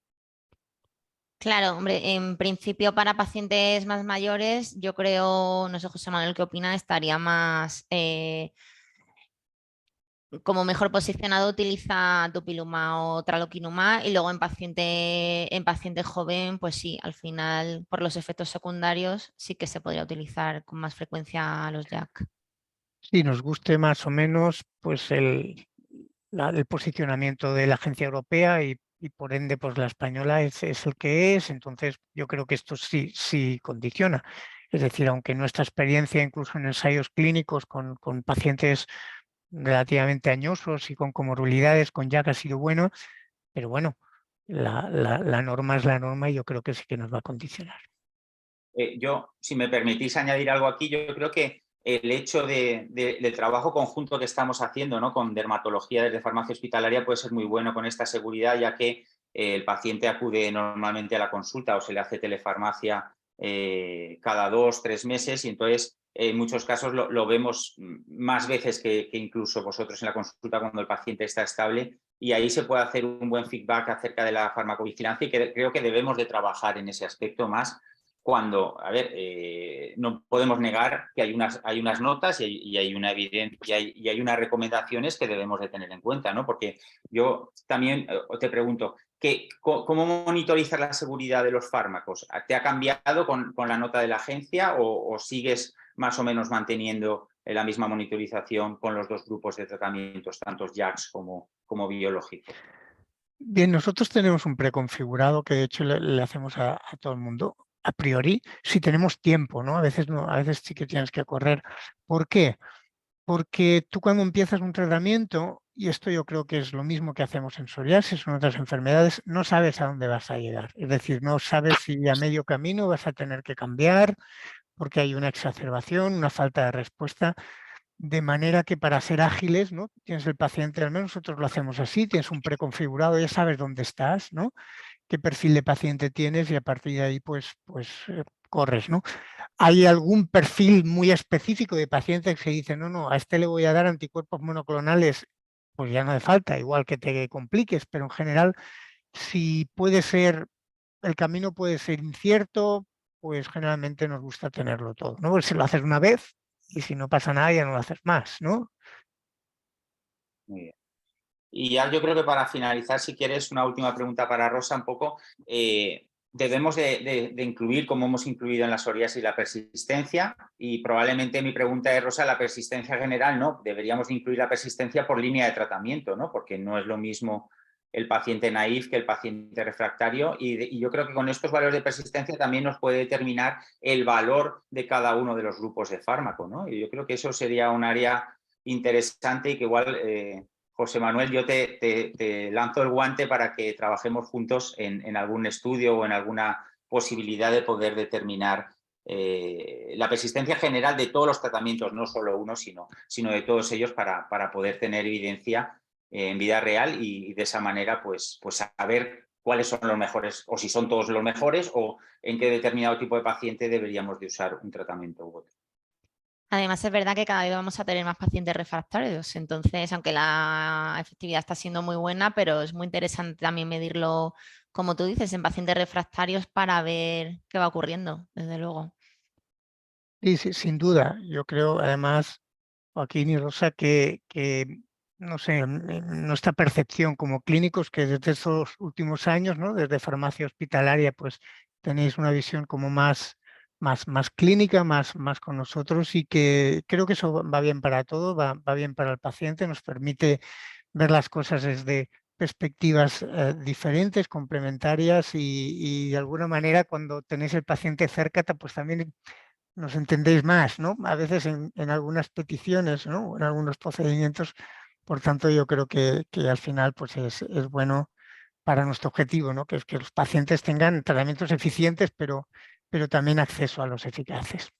Claro, hombre, en principio para pacientes más mayores, yo creo, no sé José Manuel qué opina, estaría más como mejor posicionado utiliza dupilumab o tralokinumab, y luego en paciente joven, pues sí, al final por los efectos secundarios sí que se podría utilizar con más frecuencia los JAK. Si nos guste más o menos, pues el posicionamiento de la agencia europea y por ende pues la española es el que es. Entonces yo creo que esto sí condiciona. Es decir, aunque nuestra experiencia incluso en ensayos clínicos con pacientes relativamente añosos y con comorbilidades con JAK ha sido bueno, pero bueno, la norma es la norma y yo creo que sí que nos va a condicionar. Yo, si me permitís añadir algo aquí, yo creo que el hecho del trabajo conjunto que estamos haciendo, ¿no?, con dermatología desde farmacia hospitalaria puede ser muy bueno con esta seguridad, ya que el paciente acude normalmente a la consulta o se le hace telefarmacia cada 2 o 3 meses, y entonces en muchos casos lo vemos más veces que incluso vosotros en la consulta cuando el paciente está estable, y ahí se puede hacer un buen feedback acerca de la farmacovigilancia, y creo que debemos de trabajar en ese aspecto más. Cuando, a ver, no podemos negar que hay unas notas y hay una evidencia y hay unas recomendaciones que debemos de tener en cuenta, ¿no? Porque yo también te pregunto, ¿cómo monitorizas la seguridad de los fármacos? ¿Te ha cambiado con la nota de la agencia o sigues más o menos manteniendo la misma monitorización con los 2 grupos de tratamientos, tanto JAKs como biológicos? Bien, nosotros tenemos un preconfigurado que de hecho le hacemos a todo el mundo a priori, si tenemos tiempo, ¿no? A veces no, a veces sí que tienes que correr. ¿Por qué? Porque tú cuando empiezas un tratamiento, y esto yo creo que es lo mismo que hacemos en psoriasis o en otras enfermedades, no sabes a dónde vas a llegar. Es decir, no sabes si a medio camino vas a tener que cambiar porque hay una exacerbación, una falta de respuesta. De manera que para ser ágiles, ¿no? Tienes el paciente, al menos nosotros lo hacemos así, tienes un preconfigurado, ya sabes dónde estás, ¿no? Qué perfil de paciente tienes y a partir de ahí, pues corres, ¿no? ¿Hay algún perfil muy específico de pacientes que dicen, no, a este le voy a dar anticuerpos monoclonales? Pues ya no hace falta, igual que te compliques, pero en general, si puede ser, el camino puede ser incierto, pues generalmente nos gusta tenerlo todo, ¿no? Pues si lo haces una vez y si no pasa nada ya no lo haces más, ¿no? Muy bien. Y ya yo creo que para finalizar, si quieres, una última pregunta para Rosa, un poco, debemos de incluir, como hemos incluido en la psoriasis, la persistencia, y probablemente mi pregunta es, Rosa, la persistencia general, ¿no? Deberíamos de incluir la persistencia por línea de tratamiento, ¿no? Porque no es lo mismo el paciente naïf que el paciente refractario, y yo creo que con estos valores de persistencia también nos puede determinar el valor de cada uno de los grupos de fármaco, ¿no? Y yo creo que eso sería un área interesante y que igual... José Manuel, yo te lanzo el guante para que trabajemos juntos en algún estudio o en alguna posibilidad de poder determinar la persistencia general de todos los tratamientos, no solo uno, sino de todos ellos para poder tener evidencia en vida real y de esa manera pues saber cuáles son los mejores o si son todos los mejores o en qué determinado tipo de paciente deberíamos de usar un tratamiento u otro. Además, es verdad que cada vez vamos a tener más pacientes refractarios, entonces, aunque la efectividad está siendo muy buena, pero es muy interesante también medirlo, como tú dices, en pacientes refractarios para ver qué va ocurriendo, desde luego. Sí, sí, sin duda. Yo creo, además, Joaquín y Rosa, que no sé, nuestra percepción como clínicos, que desde estos últimos años, ¿no? Desde farmacia hospitalaria, pues tenéis una visión como más clínica, más con nosotros, y que creo que eso va bien para todo, va bien para el paciente, nos permite ver las cosas desde perspectivas diferentes, complementarias, y de alguna manera cuando tenéis el paciente cerca, pues también nos entendéis más, ¿no? A veces en algunas peticiones, ¿no? En algunos procedimientos. Por tanto, yo creo que al final pues es bueno para nuestro objetivo, ¿no? Que es que los pacientes tengan tratamientos eficientes, pero también acceso a los eficaces.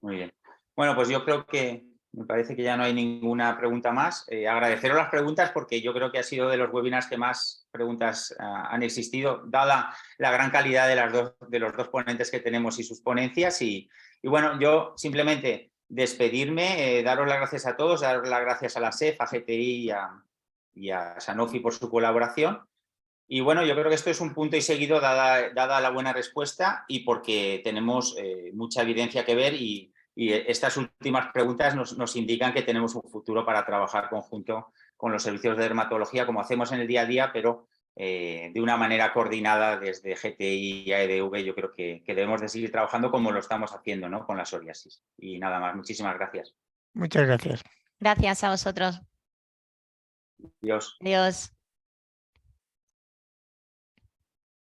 Muy bien. Bueno, pues yo creo que me parece que ya no hay ninguna pregunta más. Agradeceros las preguntas porque yo creo que ha sido de los webinars que más preguntas han existido, dada la gran calidad de los dos ponentes que tenemos y sus ponencias. Y bueno, yo simplemente despedirme, daros las gracias a todos, daros las gracias a la SEF, a GTI y a Sanofi por su colaboración. Y bueno, yo creo que esto es un punto y seguido dada la buena respuesta y porque tenemos mucha evidencia que ver y estas últimas preguntas nos indican que tenemos un futuro para trabajar conjunto con los servicios de dermatología como hacemos en el día a día, pero de una manera coordinada desde GTI y AEDV. Yo creo que debemos de seguir trabajando como lo estamos haciendo, ¿no? Con la psoriasis. Y nada más, muchísimas gracias. Muchas gracias. Gracias a vosotros. Adiós. Adiós.